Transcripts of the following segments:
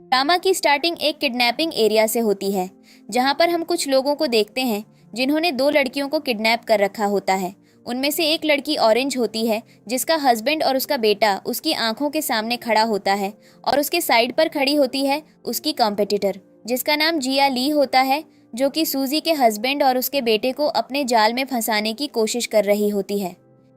Drama की starting एक kidnapping area से होती है, जहां पर हम कुछ लोगों को देखते हैं जिन्होंने दो लड़कियों को किडनैप कर रखा होता है। उनमें से एक लड़की ऑरेंज होती है, जिसका हस्बैंड और उसका बेटा उसकी आंखों के सामने खड़ा होता है, और उसके साइड पर खड़ी होती है उसकी कॉम्पिटिटर, जिसका नाम जिया ली होता है, जो कि सूजी के हस्बैंड और उसके बेटे को अपने जाल में फंसाने की कोशिश कर रही होती है।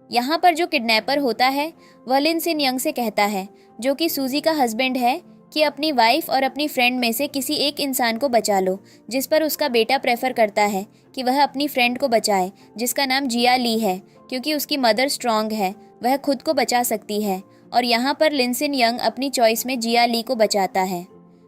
यहाँ पर जो किडनैपर होता है वह लिन सिन यंग से कहता है, जो कि सूजी का हस्बैंड है, कि अपनी वाइफ और अपनी फ्रेंड में से किसी एक इंसान को बचा लो। जिस पर उसका बेटा प्रेफर करता है कि वह अपनी फ्रेंड को बचाए, जिसका नाम जिया ली है, क्योंकि उसकी मदर स्ट्रांग है, वह खुद को बचा सकती है। और यहाँ पर लिन सिन यंग अपनी चॉइस में जिया ली को बचाता है।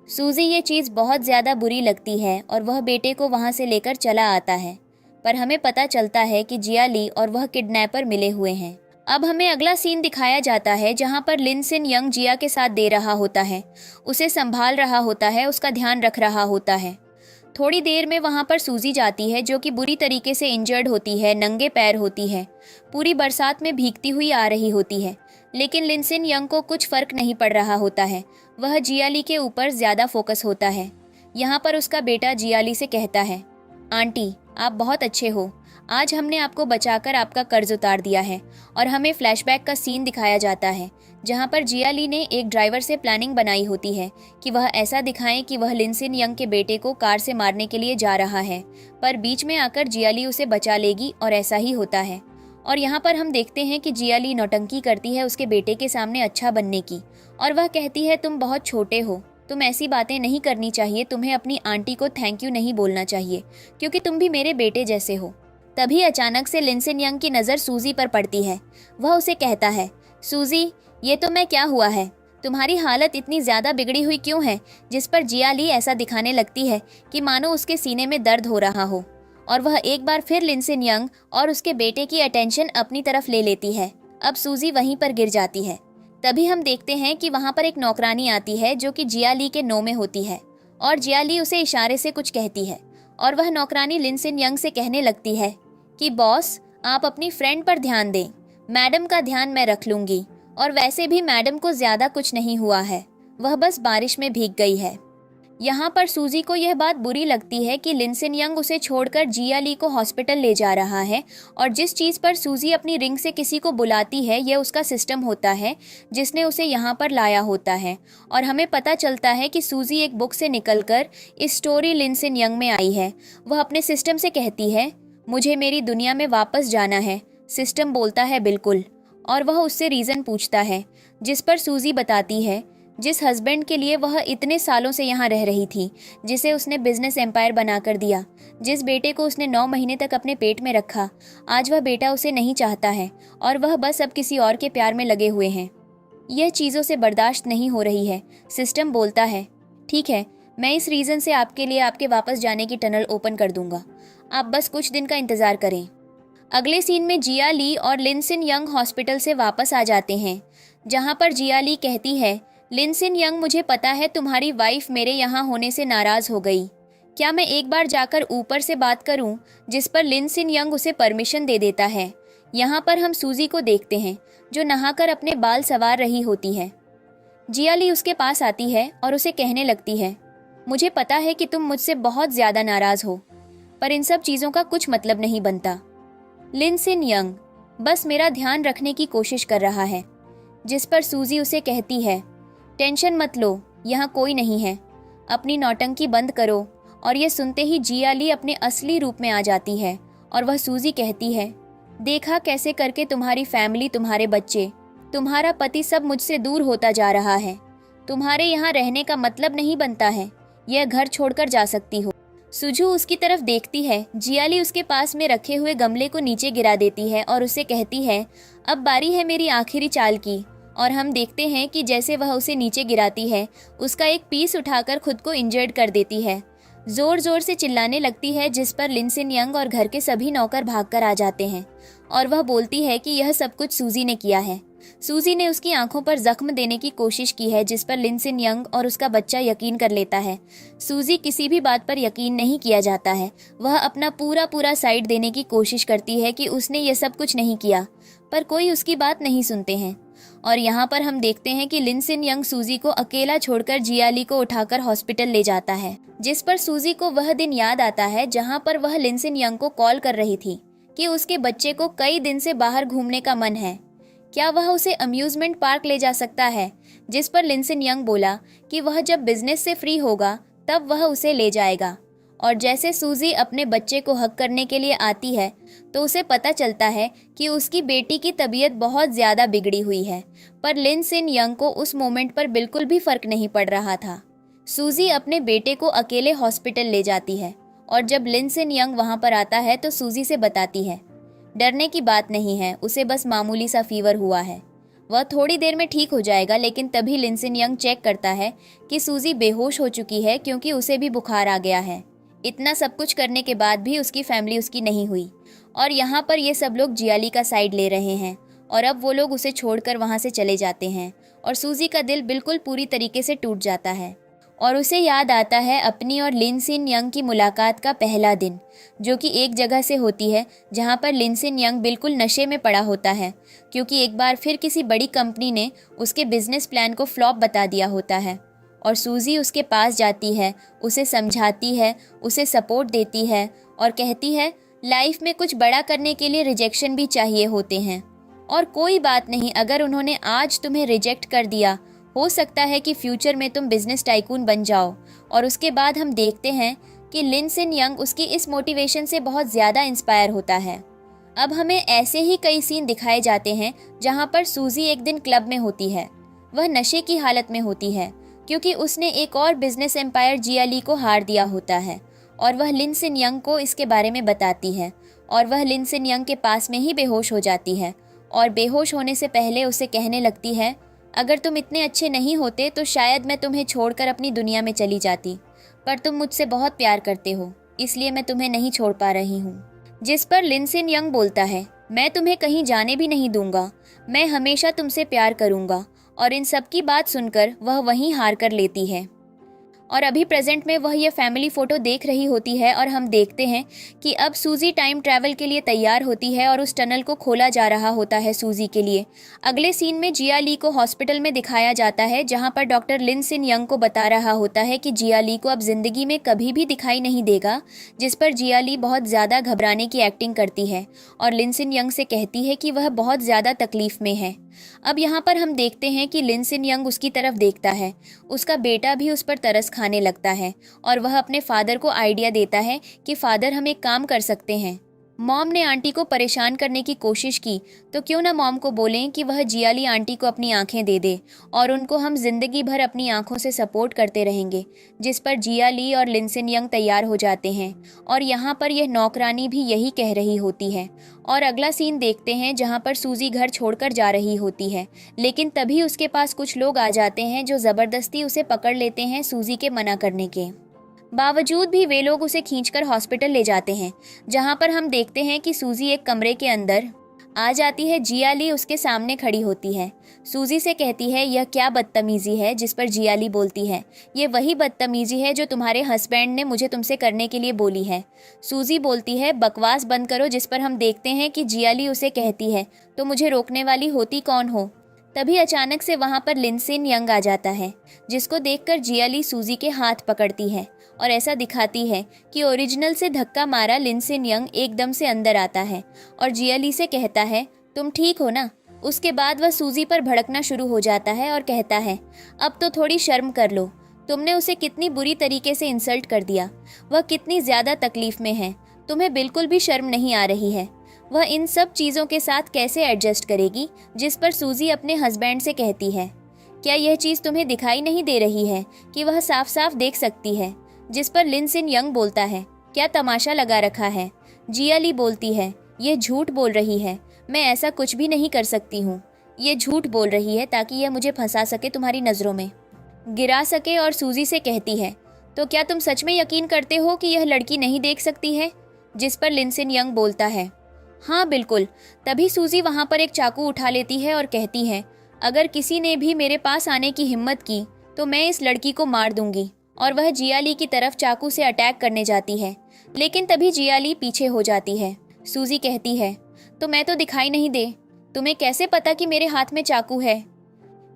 सूजी ये चीज़ बहुत ज़्यादा बुरी लगती है और वह बेटे को वहाँ से लेकर चला आता है, पर हमें पता चलता है कि जिया ली और वह किडनैपर मिले हुए हैं। अब हमें अगला सीन दिखाया जाता है, जहां पर लिन सिन यंग जिया के साथ दे रहा होता है, उसे संभाल रहा होता है, उसका ध्यान रख रहा होता है। थोड़ी देर में वहां पर सूजी जाती है, जो कि बुरी तरीके से इंजर्ड होती है, नंगे पैर होती है, पूरी बरसात में भीगती हुई आ रही होती है। लेकिन लिन सिन यंग को कुछ फर्क नहीं पड़ रहा होता है, वह जियाली के ऊपर ज़्यादा फोकस होता है। यहाँ पर उसका बेटा जियाली से कहता है, आंटी आप बहुत अच्छे हो, आज हमने आपको बचाकर आपका कर्ज उतार दिया है। और हमें फ्लैशबैक का सीन दिखाया जाता है, जहां पर जिया ली ने एक ड्राइवर से प्लानिंग बनाई होती है कि वह ऐसा दिखाएं कि वह लिन सिन यंग के बेटे को कार से मारने के लिए जा रहा है, पर बीच में आकर जिया ली उसे बचा लेगी, और ऐसा ही होता है। और यहाँ पर हम देखते हैं कि जिया ली नौटंकी करती है उसके बेटे के सामने अच्छा बनने की, और वह कहती है तुम बहुत छोटे हो, तुम ऐसी बातें नहीं करनी चाहिए, तुम्हें अपनी आंटी को थैंक यू नहीं बोलना चाहिए, क्योंकि तुम भी मेरे बेटे जैसे हो। तभी अचानक से लिन सिन यंग की नज़र सूजी पर पड़ती है। वह उसे कहता है, सूजी ये तो मैं क्या हुआ है, तुम्हारी हालत इतनी ज़्यादा बिगड़ी हुई क्यों है। जिस पर जिया ली ऐसा दिखाने लगती है कि मानो उसके सीने में दर्द हो रहा हो, और वह एक बार फिर लिन सिन यंग और उसके बेटे की अटेंशन अपनी तरफ ले लेती है। अब सूजी वहीं पर गिर जाती है। तभी हम देखते हैं कि वहाँ पर एक नौकरानी आती है, जो कि जिया ली के नो में होती है, और जिया ली उसे इशारे से कुछ कहती है, और वह नौकरानी लिन सिन यंग से कहने लगती है कि बॉस आप अपनी फ्रेंड पर ध्यान दें, मैडम का ध्यान मैं रख लूंगी, और वैसे भी मैडम को ज़्यादा कुछ नहीं हुआ है, वह बस बारिश में भीग गई है। यहाँ पर सूजी को यह बात बुरी लगती है कि लिन सिन यंग उसे छोड़कर जिया ली को हॉस्पिटल ले जा रहा है, और जिस चीज़ पर सूजी अपनी रिंग से किसी को बुलाती है यह उसका सिस्टम होता है, जिसने उसे यहाँ पर लाया होता है। और हमें पता चलता है कि सूजी एक बुक से निकलकर इस स्टोरी लिन सिन यंग में आई है। वह अपने सिस्टम से कहती है, मुझे मेरी दुनिया में वापस जाना है। सिस्टम बोलता है बिल्कुल, और वह उससे रीज़न पूछता है, जिस पर सूजी बताती है जिस हस्बैंड के लिए वह इतने सालों से यहाँ रह रही थी, जिसे उसने बिजनेस एम्पायर बनाकर दिया, जिस बेटे को उसने 9 महीने तक अपने पेट में रखा, आज वह बेटा उसे नहीं चाहता है, और वह बस अब किसी और के प्यार में लगे हुए हैं। यह चीज़ों से बर्दाश्त नहीं हो रही है। सिस्टम बोलता है, ठीक है, मैं इस रीज़न से आपके लिए आपके वापस जाने की टनल ओपन कर दूंगा, आप बस कुछ दिन का इंतज़ार करें। अगले सीन में जिया ली और लिन सिन यंग हॉस्पिटल से वापस आ जाते हैं, जहाँ पर जिया ली कहती है, लिन सिन यंग मुझे पता है तुम्हारी वाइफ मेरे यहाँ होने से नाराज़ हो गई, क्या मैं एक बार जाकर ऊपर से बात करूं। जिस पर लिन सिन यंग उसे परमिशन दे देता है। यहाँ पर हम सूजी को देखते हैं, जो नहाकर अपने बाल संवार रही होती है। जिया ली उसके पास आती है और उसे कहने लगती है, मुझे पता है कि तुम मुझसे बहुत ज़्यादा नाराज़ हो, पर इन सब चीज़ों का कुछ मतलब नहीं बनता। लिन सिन यंग बस मेरा ध्यान रखने की कोशिश कर रहा है। जिस पर सूजी उसे कहती है, टेंशन मत लो, यहाँ कोई नहीं है, अपनी नौटंकी बंद करो। और ये सुनते ही जिया ली अपने असली रूप में आ जाती है, और वह सूजी कहती है, देखा कैसे करके तुम्हारी फैमिली, तुम्हारे बच्चे, तुम्हारा पति सब मुझसे दूर होता जा रहा है। तुम्हारे यहाँ रहने का मतलब नहीं बनता है, यह घर छोड़कर जा सकती हो। सुजू उसकी तरफ देखती है। जिया ली उसके पास में रखे हुए गमले को नीचे गिरा देती है और उसे कहती है, अब बारी है मेरी आखिरी चाल की। और हम देखते हैं कि जैसे वह उसे नीचे गिराती है, उसका एक पीस उठाकर खुद को इंजर्ड कर देती है। जोर जोर से चिल्लाने लगती है, जिस पर लिन सिन यंग और घर के सभी नौकर भागकर आ जाते हैं, और वह बोलती है कि यह सब कुछ सूजी ने किया है। सूजी ने उसकी आंखों पर जख्म देने की कोशिश की है, जिस पर लिन सिन यंग और उसका बच्चा यकीन कर लेता है। सूजी किसी भी बात पर यकीन नहीं किया जाता है। वह अपना पूरा साइड देने की कोशिश करती है कि उसने ये सब कुछ नहीं किया, पर कोई उसकी बात नहीं सुनते हैं। और यहाँ पर हम देखते हैं कि लिनसिन यंग सूजी को अकेला छोड़कर जियाली को उठाकर हॉस्पिटल ले जाता है, जिस पर सूजी को वह दिन याद आता है जहाँ पर वह लिनसिन यंग को कॉल कर रही थी कि उसके बच्चे को कई दिन से बाहर घूमने का मन है, क्या वह उसे अम्यूजमेंट पार्क ले जा सकता है। जिस पर लिनसिन यंग बोला कि वह जब बिजनेस से फ्री होगा तब वह उसे ले जाएगा। और जैसे सूजी अपने बच्चे को हक करने के लिए आती है तो उसे पता चलता है कि उसकी बेटी की तबीयत बहुत ज़्यादा बिगड़ी हुई है, पर लिनसिन यंग को उस मोमेंट पर बिल्कुल भी फर्क नहीं पड़ रहा था। सूजी अपने बेटे को अकेले हॉस्पिटल ले जाती है और जब लिनसिन यंग वहाँ पर आता है तो सूजी से बताती है डरने की बात नहीं है, उसे बस मामूली सा फीवर हुआ है, वह थोड़ी देर में ठीक हो जाएगा। लेकिन तभी लिनसिन यंग चेक करता है कि सूजी बेहोश हो चुकी है क्योंकि उसे भी बुखार आ गया है। इतना सब कुछ करने के बाद भी उसकी फैमिली उसकी नहीं हुई और यहाँ पर ये सब लोग जियाली का साइड ले रहे हैं और अब वो लोग उसे छोड़कर वहाँ से चले जाते हैं और सूजी का दिल बिल्कुल पूरी तरीके से टूट जाता है और उसे याद आता है अपनी और लिनसिन यंग की मुलाकात का पहला दिन, जो कि एक जगह से होती है जहाँ पर लिनसिन यंग बिल्कुल नशे में पड़ा होता है क्योंकि एक बार फिर किसी बड़ी कंपनी ने उसके बिजनेस प्लान को फ्लॉप बता दिया होता है। और सूजी उसके पास जाती है, उसे समझाती है, उसे सपोर्ट देती है और कहती है लाइफ में कुछ बड़ा करने के लिए रिजेक्शन भी चाहिए होते हैं और कोई बात नहीं, अगर उन्होंने आज तुम्हें रिजेक्ट कर दिया हो सकता है कि फ्यूचर में तुम बिजनेस टाइकून बन जाओ। और उसके बाद हम देखते हैं कि लिनसिन यंग उसकी इस मोटिवेशन से बहुत ज़्यादा इंस्पायर होता है। अब हमें ऐसे ही कई सीन दिखाए जाते हैं जहाँ पर सूजी एक दिन क्लब में होती है, वह नशे की हालत में होती है क्योंकि उसने एक और बिजनेस एम्पायर जियाली को हार दिया होता है और वह लिनसिन यंग को इसके बारे में बताती है और वह लिनसिन यंग के पास में ही बेहोश हो जाती है और बेहोश होने से पहले उसे कहने लगती है अगर तुम इतने अच्छे नहीं होते तो शायद मैं तुम्हें छोड़कर अपनी दुनिया में चली जाती, पर तुम मुझसे बहुत प्यार करते हो इसलिए मैं तुम्हें नहीं छोड़ पा रही हूँ। जिस पर लिनसिन यंग बोलता है मैं तुम्हें कहीं जाने भी नहीं दूंगा, मैं हमेशा तुमसे प्यार करूँगा। और इन सब की बात सुनकर वह वहीं हार कर लेती है और अभी प्रेजेंट में वह ये फैमिली फ़ोटो देख रही होती है और हम देखते हैं कि अब सूजी टाइम ट्रैवल के लिए तैयार होती है और उस टनल को खोला जा रहा होता है सूजी के लिए। अगले सीन में जियाली को हॉस्पिटल में दिखाया जाता है जहां पर डॉक्टर लिनसिन यंग को बता रहा होता है कि जियाली को अब ज़िंदगी में कभी भी दिखाई नहीं देगा, जिस पर जियाली बहुत ज़्यादा घबराने की एक्टिंग करती है और लिनसिन यंग से कहती है कि वह बहुत ज़्यादा तकलीफ़ में है। अब यहाँ पर हम देखते हैं कि लिनसिन यंग उसकी तरफ देखता है, उसका बेटा भी उस पर तरस खाने लगता है और वह अपने फादर को आइडिया देता है कि फादर हम एक काम कर सकते हैं, मॉम ने आंटी को परेशान करने की कोशिश की तो क्यों ना मॉम को बोलें कि वह जियाली आंटी को अपनी आंखें दे दे और उनको हम जिंदगी भर अपनी आंखों से सपोर्ट करते रहेंगे। जिस पर जियाली और लिनसिन यंग तैयार हो जाते हैं और यहाँ पर यह नौकरानी भी यही कह रही होती है। और अगला सीन देखते हैं जहाँ पर सूजी घर छोड़कर जा रही होती है, लेकिन तभी उसके पास कुछ लोग आ जाते हैं जो ज़बरदस्ती उसे पकड़ लेते हैं सूजी के मना करने के बावजूद भी। वे लोग उसे खींचकर हॉस्पिटल ले जाते हैं जहां पर हम देखते हैं कि सूजी एक कमरे के अंदर आ जाती है। जियाली उसके सामने खड़ी होती है, सूजी से कहती है यह क्या बदतमीजी है। जिस पर जियाली बोलती है ये वही बदतमीजी है जो तुम्हारे हस्बैंड ने मुझे तुमसे करने के लिए बोली है। सूजी बोलती है बकवास बंद करो। जिस पर हम देखते हैं कि जियाली उसे कहती है तो मुझे रोकने वाली होती कौन हो। तभी अचानक से वहां पर लिनसिन यंग आ जाता है, जिसको देखकर जियाली सूजी के हाथ पकड़ती है और ऐसा दिखाती है कि ओरिजिनल से धक्का मारा लिनसिन यंग एकदम से अंदर आता है और जियाली से कहता है तुम ठीक हो ना। उसके बाद वह सूजी पर भड़कना शुरू हो जाता है और कहता है अब तो थोड़ी शर्म कर लो, तुमने उसे कितनी बुरी तरीके से इंसल्ट कर दिया, वह कितनी ज़्यादा तकलीफ में है, तुम्हें बिल्कुल भी शर्म नहीं आ रही है, वह इन सब चीज़ों के साथ कैसे एडजस्ट करेगी। जिस पर सूजी अपने हस्बैंड से कहती है क्या यह चीज़ तुम्हें दिखाई नहीं दे रही है कि वह साफ साफ देख सकती है। जिस पर लिनसिन यंग बोलता है क्या तमाशा लगा रखा है। जियाली बोलती है ये झूठ बोल रही है, मैं ऐसा कुछ भी नहीं कर सकती हूँ, ये झूठ बोल रही है ताकि यह मुझे फंसा सके, तुम्हारी नज़रों में गिरा सके। और सूजी से कहती है तो क्या तुम सच में यकीन करते हो कि यह लड़की नहीं देख सकती है। जिस पर लिनसिन यंग बोलता है हाँ बिल्कुल। तभी सूजी वहाँ पर एक चाकू उठा लेती है और कहती है अगर किसी ने भी मेरे पास आने की हिम्मत की तो मैं इस लड़की को मार दूंगी। और वह जियाली की तरफ चाकू से अटैक करने जाती है, लेकिन तभी जियाली पीछे हो जाती है। सूजी कहती है तो मैं तो दिखाई नहीं दे, तुम्हें कैसे पता कि मेरे हाथ में चाकू है।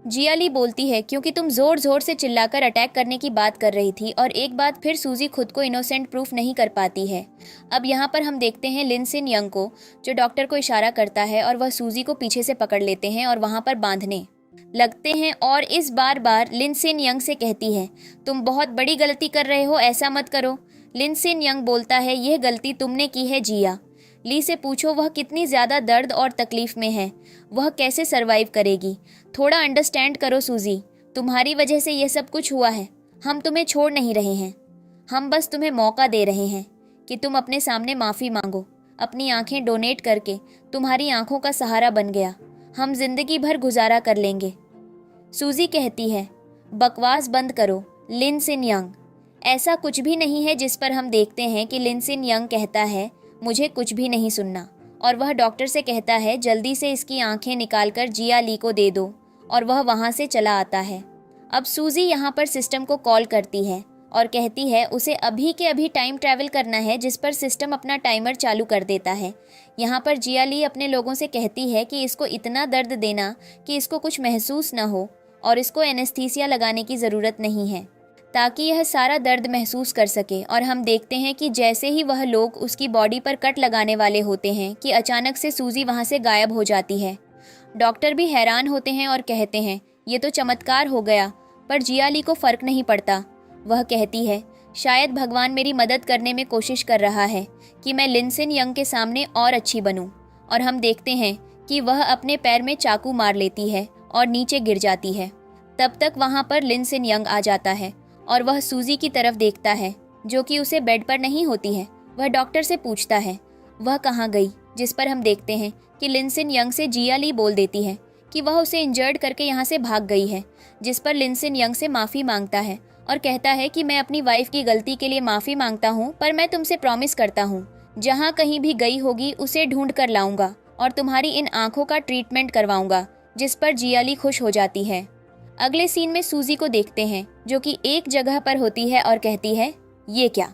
जिया ली बोलती है क्योंकि तुम जोर जोर से चिल्लाकर अटैक करने की बात कर रही थी, और एक बात फिर सूजी खुद को इनोसेंट प्रूफ नहीं कर पाती है। अब यहाँ पर हम देखते हैं लिन सिन यंग को, जो डॉक्टर को इशारा करता है और वह सूजी को पीछे से पकड़ लेते हैं और वहाँ पर बांधने लगते हैं, और इस बार लिन सिन यंग से कहती है, तुम बहुत बड़ी गलती कर रहे हो, ऐसा मत करो। लिन सिन यंग बोलता है, यह गलती तुमने की है जिया। ली से पूछो वह कितनी ज़्यादा दर्द और तकलीफ में है, वह कैसे सरवाइव करेगी। थोड़ा अंडरस्टैंड करो सूजी, तुम्हारी वजह से यह सब कुछ हुआ है। हम तुम्हें छोड़ नहीं रहे हैं, हम बस तुम्हें मौका दे रहे हैं कि तुम अपने सामने माफ़ी मांगो। अपनी आंखें डोनेट करके तुम्हारी आंखों का सहारा बन गया, हम जिंदगी भर गुजारा कर लेंगे। सूजी कहती है, बकवास बंद करो लिन सिन यंग। ऐसा कुछ भी नहीं है, जिस पर हम देखते हैं कि लिन सिन यंग कहता है, मुझे कुछ भी नहीं सुनना, और वह डॉक्टर से कहता है जल्दी से इसकी आंखें निकालकर जिया ली को दे दो, और वह वहाँ से चला आता है। अब सूजी यहाँ पर सिस्टम को कॉल करती है और कहती है उसे अभी के अभी टाइम ट्रैवल करना है, जिस पर सिस्टम अपना टाइमर चालू कर देता है। यहाँ पर जिया ली अपने लोगों से कहती है कि इसको इतना दर्द देना कि इसको कुछ महसूस न हो, और इसको एनेस्थीसिया लगाने की ज़रूरत नहीं है, ताकि यह सारा दर्द महसूस कर सके। और हम देखते हैं कि जैसे ही वह लोग उसकी बॉडी पर कट लगाने वाले होते हैं कि अचानक से सूजी वहाँ से गायब हो जाती है। डॉक्टर भी हैरान होते हैं और कहते हैं ये तो चमत्कार हो गया, पर जिया ली को फ़र्क नहीं पड़ता। वह कहती है, शायद भगवान मेरी मदद करने में कोशिश कर रहा है कि मैं लिन सिन यंग के सामने और अच्छी बनूं। और हम देखते हैं कि वह अपने पैर में चाकू मार लेती है और नीचे गिर जाती है। तब तक वहाँ पर लिन सिन यंग आ जाता है और वह सूजी की तरफ देखता है, जो कि उसे बेड पर नहीं होती है। वह डॉक्टर से पूछता है वह कहाँ गई, जिस पर हम देखते हैं कि लिन सिन यंग से जिया ली बोल देती है कि वह उसे इंजर्ड करके यहाँ से भाग गई है, जिस पर लिन सिन यंग से माफ़ी मांगता है और कहता है कि मैं अपनी वाइफ की गलती के लिए माफ़ी मांगता हूँ, पर मैं तुमसे प्रॉमिस करता हूँ जहाँ कहीं भी गई होगी उसे ढूंढ कर लाऊंगा और तुम्हारी इन आँखों का ट्रीटमेंट करवाऊंगा, जिस पर जिया ली खुश हो जाती है। अगले सीन में सूजी को देखते हैं, जो कि एक जगह पर होती है और कहती है, ये क्या,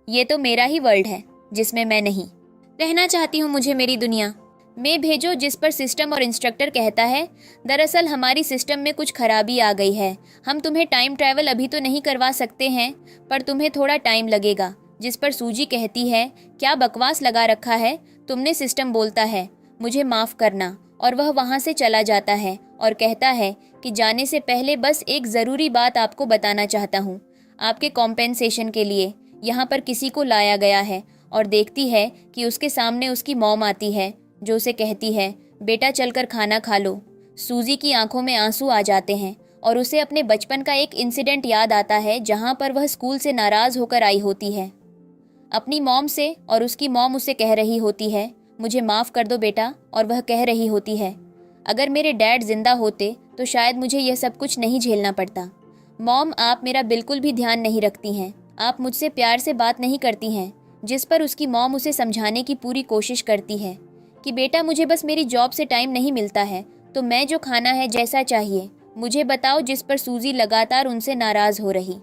ये तो मेरा ही वर्ल्ड है जिसमें मैं नहीं रहना चाहती हूँ, मुझे मेरी दुनिया में भेजो। जिस पर सिस्टम और इंस्ट्रक्टर कहता है, दरअसल हमारी सिस्टम में कुछ खराबी आ गई है, हम तुम्हें टाइम ट्रैवल अभी तो नहीं करवा सकते हैं, पर तुम्हें थोड़ा टाइम लगेगा। जिस पर सूजी कहती है, क्या बकवास लगा रखा है तुमने। सिस्टम बोलता है, मुझे माफ़ करना, और वह वहाँ से चला जाता है और कहता है कि जाने से पहले बस एक ज़रूरी बात आपको बताना चाहता हूँ। आपके कॉम्पेंसेशन के लिए यहाँ पर किसी को लाया गया है, और देखती है कि उसके सामने उसकी मॉम आती है, जो उसे कहती है, बेटा चलकर खाना खा लो। सूजी की आंखों में आंसू आ जाते हैं और उसे अपने बचपन का एक इंसिडेंट याद आता है, जहाँ पर वह स्कूल से नाराज़ होकर आई होती है अपनी मॉम से, और उसकी मॉम उसे कह रही होती है, मुझे माफ़ कर दो बेटा, और वह कह रही होती है, अगर मेरे डैड जिंदा होते तो शायद मुझे यह सब कुछ नहीं झेलना पड़ता। मॉम, आप मेरा बिल्कुल भी ध्यान नहीं रखती हैं, आप मुझसे प्यार से बात नहीं करती हैं। जिस पर उसकी मॉम उसे समझाने की पूरी कोशिश करती है कि बेटा मुझे बस मेरी जॉब से टाइम नहीं मिलता है, तो मैं जो खाना है जैसा चाहिए मुझे बताओ। जिस पर सूजी लगातार उनसे नाराज़ हो रही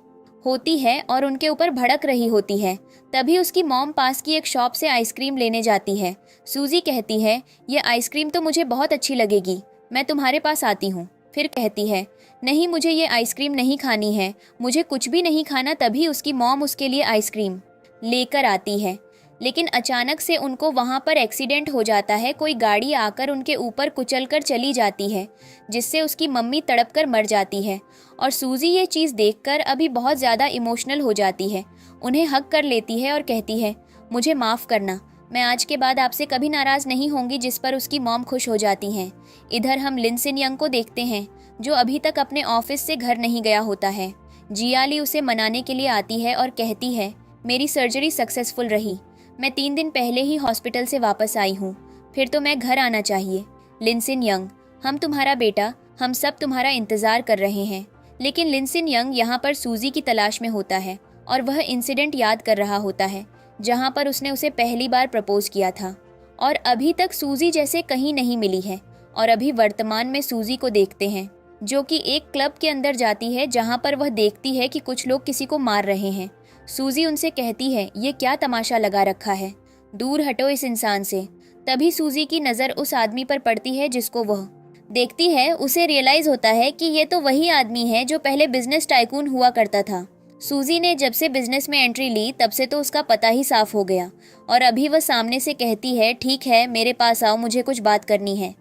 होती है और उनके ऊपर भड़क रही होती है। तभी उसकी मॉम पास की एक शॉप से आइसक्रीम लेने जाती है। सूजी कहती है, ये आइसक्रीम तो मुझे बहुत अच्छी लगेगी, मैं तुम्हारे पास आती हूँ। फिर कहती है, नहीं मुझे ये आइसक्रीम नहीं खानी है, मुझे कुछ भी नहीं खाना। तभी उसकी मॉम उसके लिए आइसक्रीम लेकर आती है, लेकिन अचानक से उनको वहाँ पर एक्सीडेंट हो जाता है। कोई गाड़ी आकर उनके ऊपर कुचलकर चली जाती है, जिससे उसकी मम्मी तड़पकर मर जाती है। और सूजी ये चीज़ देखकर अभी बहुत ज़्यादा इमोशनल हो जाती है, उन्हें हग कर लेती है और कहती है, मुझे माफ़ करना, मैं आज के बाद आपसे कभी नाराज़ नहीं होंगी। जिस पर उसकी मॉम खुश हो जाती हैं। इधर हम लिन सिन यंग को देखते हैं, जो अभी तक अपने ऑफिस से घर नहीं गया होता है। जिया ली उसे मनाने के लिए आती है और कहती है, मेरी सर्जरी सक्सेसफुल रही, मैं 3 दिन पहले ही हॉस्पिटल से वापस आई हूँ, फिर तो मैं घर आना चाहिए। लिन सिन यंग, हम तुम्हारा बेटा, हम सब तुम्हारा इंतज़ार कर रहे हैं। लेकिन लिन सिन यंग यहाँ पर सूजी की तलाश में होता है और वह इंसिडेंट याद कर रहा होता है जहाँ पर उसने उसे पहली बार प्रपोज किया था, और अभी तक सूजी जैसे कहीं नहीं मिली है। और अभी वर्तमान में सूजी को देखते हैं, जो कि एक क्लब के अंदर जाती है, जहाँ पर वह देखती है कि कुछ लोग किसी को मार रहे हैं। सूजी उनसे कहती है, ये क्या तमाशा लगा रखा है, दूर हटो इस इंसान से। तभी सूजी की नज़र उस आदमी पर पड़ती है जिसको वह देखती है, उसे रियलाइज होता है कि ये तो वही आदमी है जो पहले बिजनेस टाइकून हुआ करता था। सूजी ने जब से बिजनेस में एंट्री ली तब से तो उसका पता ही साफ हो गया और अभी वह सामने से कहती है, ठीक है मेरे पास आओ, मुझे कुछ बात करनी है।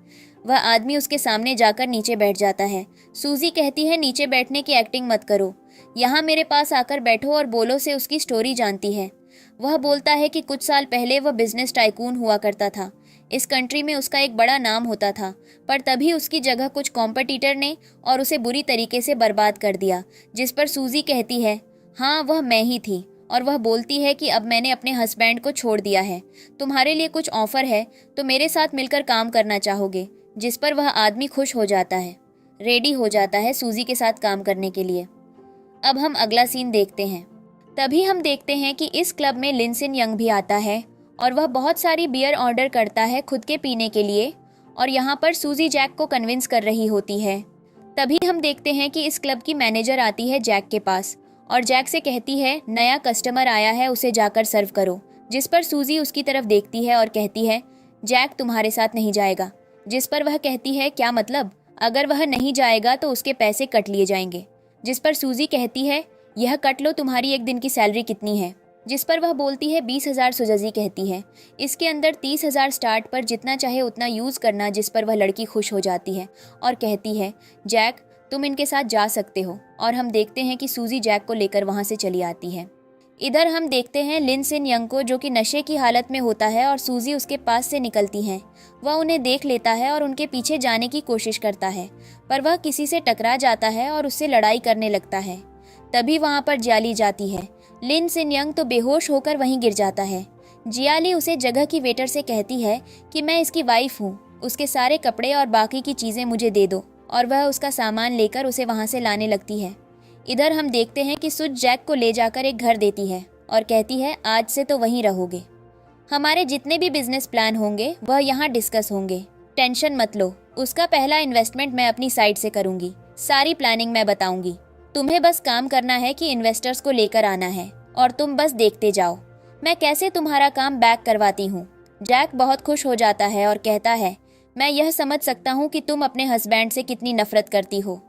वह आदमी उसके सामने जाकर नीचे बैठ जाता है। सूजी कहती है, नीचे बैठने की एक्टिंग मत करो, यहाँ मेरे पास आकर बैठो और बोलो से उसकी स्टोरी जानती है। वह बोलता है कि कुछ साल पहले वह बिजनेस टाइकून हुआ करता था। इस कंट्री में उसका एक बड़ा नाम होता था, पर तभी उसकी जगह कुछ कॉम्पिटिटर ने और उसे बुरी तरीके से बर्बाद कर दिया। जिस पर सूजी कहती है, हाँ वह मैं ही थी। और वह बोलती है कि अब मैंने अपने हस्बैंड को छोड़ दिया है, तुम्हारे लिए कुछ ऑफर है तो मेरे साथ मिलकर काम करना चाहोगे। जिस पर वह आदमी खुश हो जाता है, रेडी हो जाता है सूजी के साथ काम करने के लिए। अब हम अगला सीन देखते हैं। तभी हम देखते हैं कि इस क्लब में लिन सिन यंग भी आता है और वह बहुत सारी बियर ऑर्डर करता है खुद के पीने के लिए और यहाँ पर सूजी जैक को कन्विंस कर रही होती है। तभी हम देखते हैं कि इस क्लब की मैनेजर आती है जैक के पास और जैक से कहती है, नया कस्टमर आया है, उसे जाकर सर्व करो। जिस पर सूजी उसकी तरफ देखती है और कहती है, जैक तुम्हारे साथ नहीं जाएगा। जिस पर वह कहती है, क्या मतलब, अगर वह नहीं जाएगा तो उसके पैसे कट लिए जाएंगे। जिस पर सूजी कहती है, यह कट लो, तुम्हारी एक दिन की सैलरी कितनी है। जिस पर वह बोलती है 20,000। सुजजी कहती है, इसके अंदर 30,000 स्टार्ट पर जितना चाहे उतना यूज़ करना। जिस पर वह लड़की खुश हो जाती है और कहती है, जैक तुम इनके साथ जा सकते हो। और हम देखते हैं कि सूजी जैक को लेकर वहाँ से चली आती है। इधर हम देखते हैं लिन सिन यंग को, जो कि नशे की हालत में होता है और सूजी उसके पास से निकलती हैं। वह उन्हें देख लेता है और उनके पीछे जाने की कोशिश करता है, पर वह किसी से टकरा जाता है और उससे लड़ाई करने लगता है। तभी वहाँ पर जियाली जाती है। लिन सिन यंग तो बेहोश होकर वहीं गिर जाता है। जियाली उसे जगह की वेटर से कहती है कि मैं इसकी वाइफ हूँ, उसके सारे कपड़े और बाकी की चीज़ें मुझे दे दो। और वह उसका सामान लेकर उसे वहाँ से लाने लगती है। इधर हम देखते हैं कि सुज जैक को ले जाकर एक घर देती है और कहती है, आज से तो वहीं रहोगे, हमारे जितने भी बिजनेस प्लान होंगे वह यहाँ डिस्कस होंगे, टेंशन मत लो, उसका पहला इन्वेस्टमेंट मैं अपनी साइड से करूँगी, सारी प्लानिंग मैं बताऊँगी, तुम्हें बस काम करना है कि इन्वेस्टर्स को लेकर आना है और तुम बस देखते जाओ मैं कैसे तुम्हारा काम बैक करवाती हूँ। जैक बहुत खुश हो जाता है और कहता है, मैं यह समझ सकता हूँ कि तुम अपने हस्बैंड से कितनी नफरत करती हो।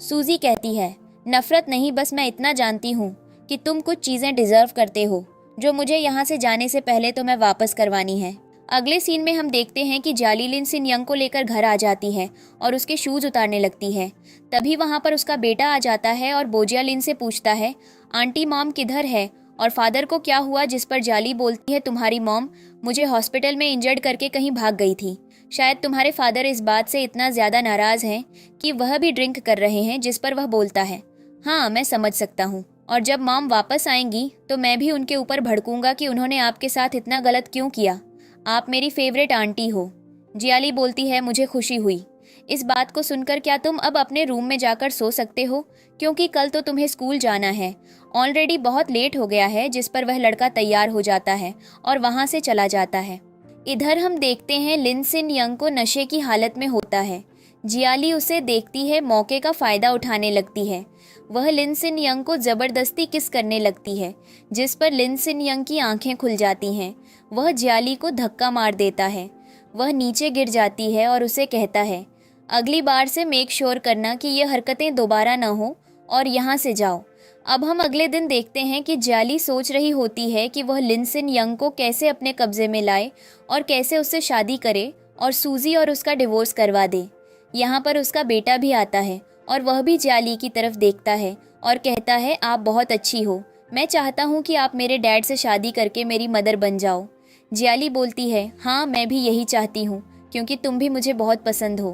सूजी कहती है, नफरत नहीं, बस मैं इतना जानती हूँ कि तुम कुछ चीज़ें डिजर्व करते हो जो मुझे यहाँ से जाने से पहले तो मैं वापस करवानी है। अगले सीन में हम देखते हैं कि जाली लिन सिन यंग को लेकर घर आ जाती है और उसके शूज़ उतारने लगती है। तभी वहाँ पर उसका बेटा आ जाता है और बोजिया लिन से पूछता है, आंटी मॉम किधर है और फादर को क्या हुआ। जिस पर जाली बोलती है, तुम्हारी मॉम मुझे हॉस्पिटल में इंजर्ड करके कहीं भाग गई थी, शायद तुम्हारे फादर इस बात से इतना ज़्यादा नाराज़ हैं कि वह भी ड्रिंक कर रहे हैं। जिस पर वह बोलता है, हाँ मैं समझ सकता हूँ, और जब मॉम वापस आएंगी तो मैं भी उनके ऊपर भड़कूंगा कि उन्होंने आपके साथ इतना गलत क्यों किया, आप मेरी फेवरेट आंटी हो। जियाली बोलती है, मुझे खुशी हुई इस बात को सुनकर, क्या तुम अब अपने रूम में जाकर सो सकते हो, क्योंकि कल तो तुम्हें स्कूल जाना है, ऑलरेडी बहुत लेट हो गया है। जिस पर वह लड़का तैयार हो जाता है और वहाँ से चला जाता है। इधर हम देखते हैं लिन सिन यंग को नशे की हालत में होता है। जियाली उसे देखती है, मौके का फ़ायदा उठाने लगती है। वह लिन सिन यंग को ज़बरदस्ती किस करने लगती है, जिस पर लिन सिन यंग की आंखें खुल जाती हैं। वह जियाली को धक्का मार देता है, वह नीचे गिर जाती है और उसे कहता है, अगली बार से मेक श्योर करना कि ये हरकतें दोबारा ना हो और यहाँ से जाओ। अब हम अगले दिन देखते हैं कि जियाली सोच रही होती है कि वह लिन सिन यंग को कैसे अपने कब्जे में लाए और कैसे उससे शादी करे और सूजी और उसका डिवोर्स करवा दे। यहाँ पर उसका बेटा भी आता है और वह भी जियाली की तरफ देखता है और कहता है, आप बहुत अच्छी हो, मैं चाहता हूँ कि आप मेरे डैड से शादी करके मेरी मदर बन जाओ। जियाली बोलती है, हाँ मैं भी यही चाहती हूँ, क्योंकि तुम भी मुझे बहुत पसंद हो।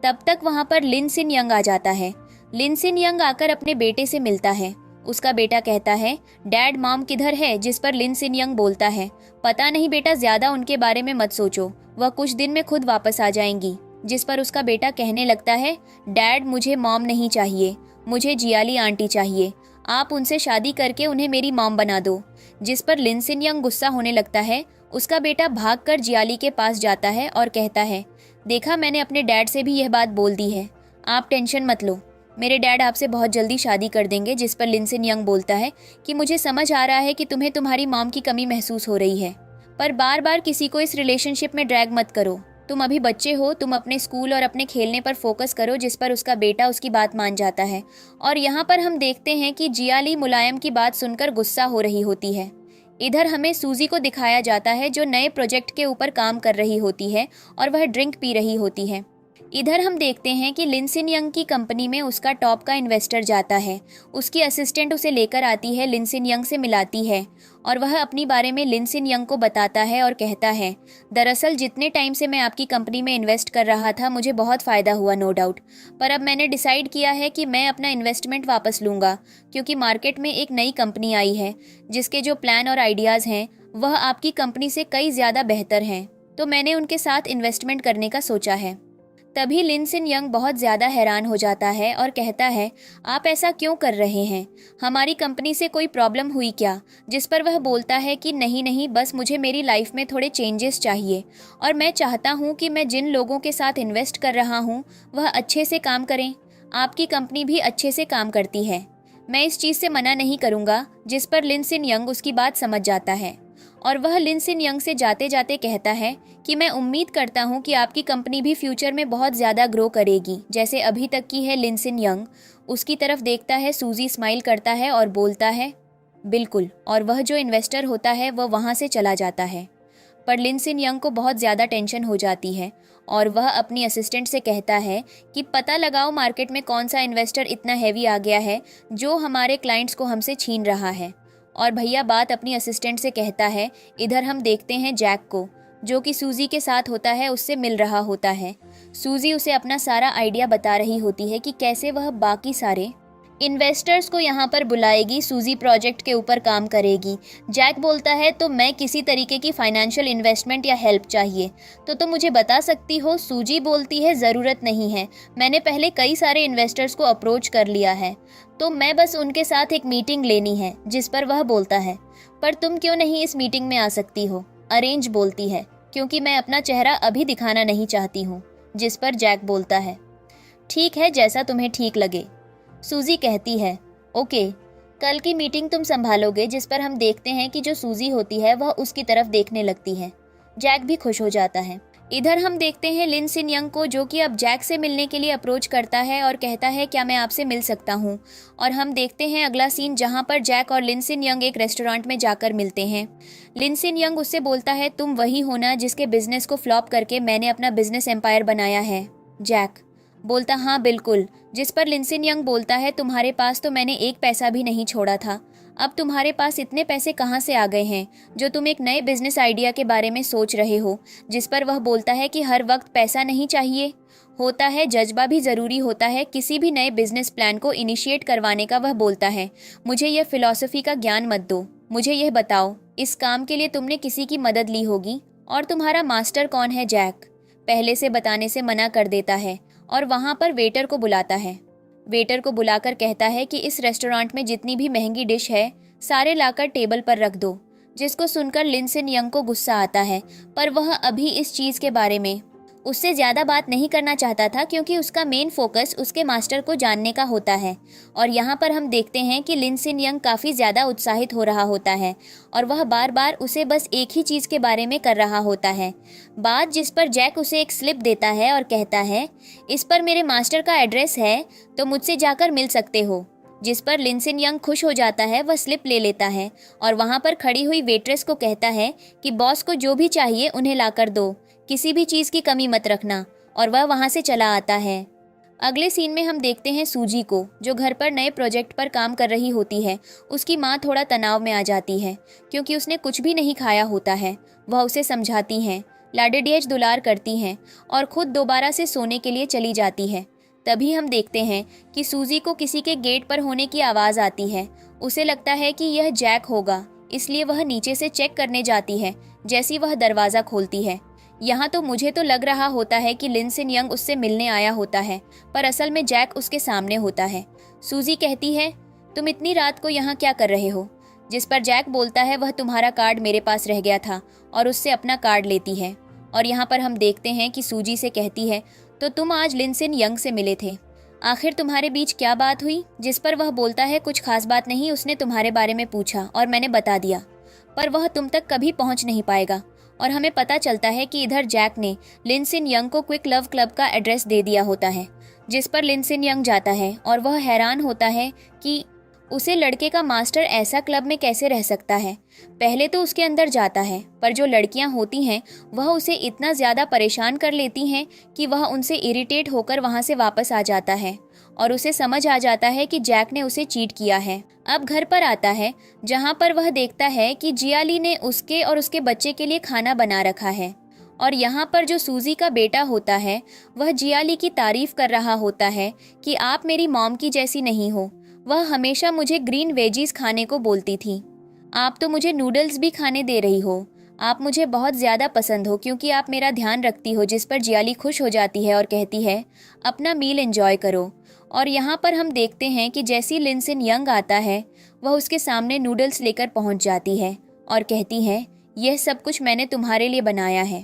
तब तक वहाँ पर लिन सिन यंग आ जाता है। लिन सिन यंग आकर अपने बेटे से मिलता है। उसका बेटा कहता है, डैड मॉम किधर है। जिस पर लिन सिन यंग बोलता है, पता नहीं बेटा, ज़्यादा उनके बारे में मत सोचो, वह कुछ दिन में खुद वापस आ जाएंगी। जिस पर उसका बेटा कहने लगता है, डैड मुझे मॉम नहीं चाहिए, मुझे जियाली आंटी चाहिए, आप उनसे शादी करके उन्हें मेरी मॉम बना दो। जिस पर लिन सिन यंग गुस्सा होने लगता है। उसका बेटा भागकर जियाली के पास जाता है और कहता है, देखा मैंने अपने डैड से भी यह बात बोल दी है, आप टेंशन मत लो, मेरे डैड आपसे बहुत जल्दी शादी कर देंगे। जिस पर लिन सिन यंग बोलता है कि मुझे समझ आ रहा है कि तुम्हें तुम्हारी मॉम की कमी महसूस हो रही है, पर बार बार किसी को इस रिलेशनशिप में ड्रैग मत करो, तुम अभी बच्चे हो, तुम अपने स्कूल और अपने खेलने पर फोकस करो। जिस पर उसका बेटा उसकी बात मान जाता है। और यहाँ पर हम देखते हैं कि जियाली मुलायम की बात सुनकर गुस्सा हो रही होती है। इधर हमें सूजी को दिखाया जाता है जो नए प्रोजेक्ट के ऊपर काम कर रही होती है और वह ड्रिंक पी रही होती है। इधर हम देखते हैं कि लिनसिन यंग की कंपनी में उसका टॉप का इन्वेस्टर जाता है। उसकी असिस्टेंट उसे लेकर आती है, लिनसिन यंग से मिलाती है और वह अपनी बारे में लिनसिन यंग को बताता है और कहता है, दरअसल जितने टाइम से मैं आपकी कंपनी में इन्वेस्ट कर रहा था मुझे बहुत फ़ायदा हुआ, नो डाउट। पर अब मैंने डिसाइड किया है कि मैं अपना इन्वेस्टमेंट वापस लूँगा, क्योंकि मार्केट में एक नई कंपनी आई है जिसके जो प्लान और आइडियाज़ हैं वह आपकी कंपनी से कई ज़्यादा बेहतर हैं। तो मैंने उनके साथ इन्वेस्टमेंट करने का सोचा है। तभी लिनसिन यंग बहुत ज़्यादा हैरान हो जाता है और कहता है, आप ऐसा क्यों कर रहे हैं? हमारी कंपनी से कोई प्रॉब्लम हुई क्या? जिस पर वह बोलता है कि नहीं नहीं, बस मुझे मेरी लाइफ में थोड़े चेंजेस चाहिए और मैं चाहता हूँ कि मैं जिन लोगों के साथ इन्वेस्ट कर रहा हूँ वह अच्छे से काम करें। आपकी कंपनी भी अच्छे से काम करती है, मैं इस चीज़ से मना नहीं करूँगा। जिस पर लिनसिन यंग उसकी बात समझ जाता है और वह लिनसिन यंग से जाते जाते कहता है कि मैं उम्मीद करता हूं कि आपकी कंपनी भी फ्यूचर में बहुत ज़्यादा ग्रो करेगी जैसे अभी तक की है। लिनसिन यंग उसकी तरफ देखता है, सूजी स्माइल करता है और बोलता है, बिल्कुल। और वह जो इन्वेस्टर होता है वह वहाँ से चला जाता है। पर लिनसिन यंग को बहुत ज़्यादा टेंशन हो जाती है और वह अपनी असिस्टेंट से कहता है कि पता लगाओ मार्केट में कौन सा इन्वेस्टर इतना हैवी आ गया है जो हमारे क्लाइंट्स को हमसे छीन रहा है। और भैया बात अपनी असिस्टेंट से कहता है। इधर हम देखते हैं जैक को, जो कि सूजी के साथ होता है, उससे मिल रहा होता है। सूजी उसे अपना सारा आइडिया बता रही होती है कि कैसे वह बाकी सारे इन्वेस्टर्स को यहाँ पर बुलाएगी, सूजी प्रोजेक्ट के ऊपर काम करेगी। जैक बोलता है, तो मैं किसी तरीके की फाइनेंशियल इन्वेस्टमेंट या हेल्प चाहिए तो तुम मुझे बता सकती हो। सूजी बोलती है, ज़रूरत नहीं है, मैंने पहले कई सारे इन्वेस्टर्स को अप्रोच कर लिया है, तो मैं बस उनके साथ एक मीटिंग लेनी है। जिस पर वह बोलता है, पर तुम क्यों नहीं इस मीटिंग में आ सकती हो? अरेंज बोलती है, क्योंकि मैं अपना चेहरा अभी दिखाना नहीं चाहती हूँ। जिस पर जैक बोलता है, ठीक है, जैसा तुम्हें ठीक लगे। सूजी कहती है, ओके, कल की मीटिंग तुम संभालोगे। जिस पर हम देखते हैं कि जो सूजी होती है वह उसकी तरफ देखने लगती है। जैक भी खुश हो जाता है। इधर हम देखते हैं लिनसिन यंग को, जो कि अब जैक से मिलने के लिए अप्रोच करता है और कहता है, क्या मैं आपसे मिल सकता हूँ? और हम देखते हैं अगला सीन जहाँ पर जैक और लिनसिन यंग एक रेस्टोरेंट में जाकर मिलते हैं। लिनसिन यंग उससे बोलता है, तुम वही हो ना जिसके बिजनेस को फ्लॉप करके मैंने अपना बिजनेस एम्पायर बनाया है? जैक बोलता, हाँ बिल्कुल। जिस पर लिनसिन यंग बोलता है, तुम्हारे पास तो मैंने एक पैसा भी नहीं छोड़ा था, अब तुम्हारे पास इतने पैसे कहाँ से आ गए हैं जो तुम एक नए बिजनेस आइडिया के बारे में सोच रहे हो? जिस पर वह बोलता है कि हर वक्त पैसा नहीं चाहिए होता है, जज्बा भी ज़रूरी होता है किसी भी नए बिजनेस प्लान को इनिशिएट करवाने का। वह बोलता है, मुझे यह फिलॉसफी का ज्ञान मत दो, मुझे यह बताओ इस काम के लिए तुमने किसी की मदद ली होगी, और तुम्हारा मास्टर कौन है? जैक पहले से बताने से मना कर देता है और वहाँ पर वेटर को बुलाता है। वेटर को बुलाकर कहता है कि इस रेस्टोरेंट में जितनी भी महंगी डिश है सारे लाकर टेबल पर रख दो। जिसको सुनकर लिनसिन यंग को गुस्सा आता है, पर वह अभी इस चीज़ के बारे में उससे ज़्यादा बात नहीं करना चाहता था, क्योंकि उसका मेन फोकस उसके मास्टर को जानने का होता है। और यहाँ पर हम देखते हैं कि लिनसिन यंग काफ़ी ज़्यादा उत्साहित हो रहा होता है और वह बार बार उसे बस एक ही चीज़ के बारे में कर रहा होता है बात। जिस पर जैक उसे एक स्लिप देता है और कहता है, इस पर मेरे मास्टर का एड्रेस है, तो मुझसे जाकर मिल सकते हो। जिस पर लिनसिन यंग खुश हो जाता है, वह स्लिप ले लेता है और वहाँ पर खड़ी हुई वेट्रेस को कहता है कि बॉस को जो भी चाहिए उन्हें लाकर दो, किसी भी चीज़ की कमी मत रखना। और वह वहाँ से चला आता है। अगले सीन में हम देखते हैं सूजी को, जो घर पर नए प्रोजेक्ट पर काम कर रही होती है। उसकी माँ थोड़ा तनाव में आ जाती है क्योंकि उसने कुछ भी नहीं खाया होता है। वह उसे समझाती हैं, लाडलियज दुलार करती हैं और खुद दोबारा से सोने के लिए चली जाती है। तभी हम देखते हैं कि सूजी को किसी के गेट पर होने की आवाज़ आती है। उसे लगता है कि यह जैक होगा, इसलिए वह नीचे से चेक करने जाती है। जैसी वह दरवाज़ा खोलती है, यहाँ तो मुझे तो लग रहा होता है कि लिनसिन यंग उससे मिलने आया होता है, पर असल में जैक उसके सामने होता है। सूजी कहती है, तुम इतनी रात को यहाँ क्या कर रहे हो? जिस पर जैक बोलता है, वह तुम्हारा कार्ड मेरे पास रह गया था, और उससे अपना कार्ड लेती है। और यहाँ पर हम देखते हैं कि सूजी से कहती है, तो तुम आज लिनसिन यंग से मिले थे, आखिर तुम्हारे बीच क्या बात हुई? जिस पर वह बोलता है, कुछ खास बात नहीं, उसने तुम्हारे बारे में पूछा और मैंने बता दिया, पर वह तुम तक कभी पहुँच नहीं पाएगा। और हमें पता चलता है कि इधर जैक ने लिन सिन यंग को क्विक लव क्लब का एड्रेस दे दिया होता है, जिस पर लिन सिन यंग जाता है और वह हैरान होता है कि उसे लड़के का मास्टर ऐसा क्लब में कैसे रह सकता है। पहले तो उसके अंदर जाता है, पर जो लड़कियां होती हैं वह उसे इतना ज़्यादा परेशान कर लेती हैं कि वह उनसे इरिटेट होकर वहां से वापस आ जाता है और उसे समझ आ जाता है कि जैक ने उसे चीट किया है। अब घर पर आता है, जहां पर वह देखता है कि जियाली ने उसके और उसके बच्चे के लिए खाना बना रखा है और यहाँ पर जो सूजी का बेटा होता है वह जियाली की तारीफ कर रहा होता है कि आप मेरी मॉम की जैसी नहीं हो। वह हमेशा मुझे ग्रीन वेजीज खाने को बोलती थी, आप तो मुझे नूडल्स भी खाने दे रही हो। आप मुझे बहुत ज़्यादा पसंद हो क्योंकि आप मेरा ध्यान रखती हो। जिस पर जियाली खुश हो जाती है और कहती है अपना मील एंजॉय करो। और यहाँ पर हम देखते हैं कि जैसी लिन सिन यंग आता है वह उसके सामने नूडल्स लेकर पहुँच जाती है और कहती है यह सब कुछ मैंने तुम्हारे लिए बनाया है,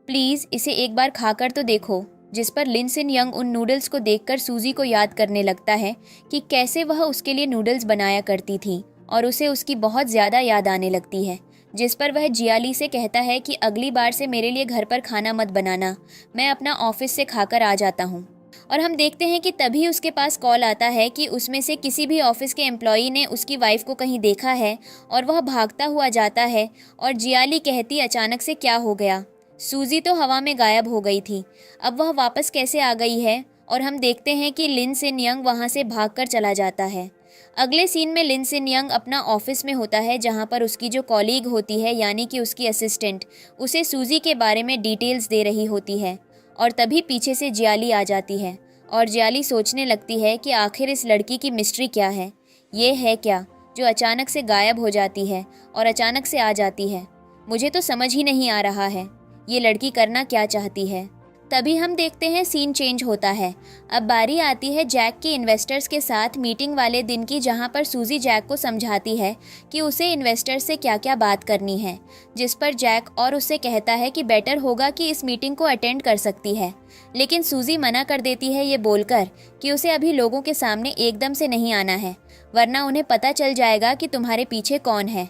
प्लीज़ इसे एक बार खाकर तो देखो। जिस पर लिन सिन यंग उन नूडल्स को देखकर सूजी को याद करने लगता है कि कैसे वह उसके लिए नूडल्स बनाया करती थी और उसे उसकी बहुत ज़्यादा याद आने लगती है। जिस पर वह जियाली से कहता है कि अगली बार से मेरे लिए घर पर खाना मत बनाना, मैं अपना ऑफिस से खाकर आ जाता हूँ। और हम देखते हैं कि तभी उसके पास कॉल आता है कि उसमें से किसी भी ऑफिस के एम्प्लॉई ने उसकी वाइफ को कहीं देखा है और वह भागता हुआ जाता है और जियाली कहती अचानक से क्या हो गया। सूजी तो हवा में गायब हो गई थी, अब वह वापस कैसे आ गई है। और हम देखते हैं कि लिन सिन यंग वहाँ से भागकर चला जाता है। अगले सीन में लिन सिन यंग अपना ऑफिस में होता है, जहाँ पर उसकी जो कॉलीग होती है यानी कि उसकी असिस्टेंट उसे सूजी के बारे में डिटेल्स दे रही होती है। और तभी पीछे से जियाली आ जाती है और जियाली सोचने लगती है कि आखिर इस लड़की की मिस्ट्री क्या है, ये है क्या जो अचानक से गायब हो जाती है और अचानक से आ जाती है। मुझे तो समझ ही नहीं आ रहा है ये लड़की करना क्या चाहती है। तभी हम देखते हैं सीन चेंज होता है। अब बारी आती है जैक के इन्वेस्टर्स के साथ मीटिंग वाले दिन की, जहां पर सूजी जैक को समझाती है कि उसे इन्वेस्टर्स से क्या क्या बात करनी है। जिस पर जैक और उससे कहता है कि बेटर होगा कि इस मीटिंग को अटेंड कर सकती है, लेकिन सूजी मना कर देती है ये बोलकर कि उसे अभी लोगों के सामने एकदम से नहीं आना है, वरना उन्हें पता चल जाएगा कि तुम्हारे पीछे कौन है।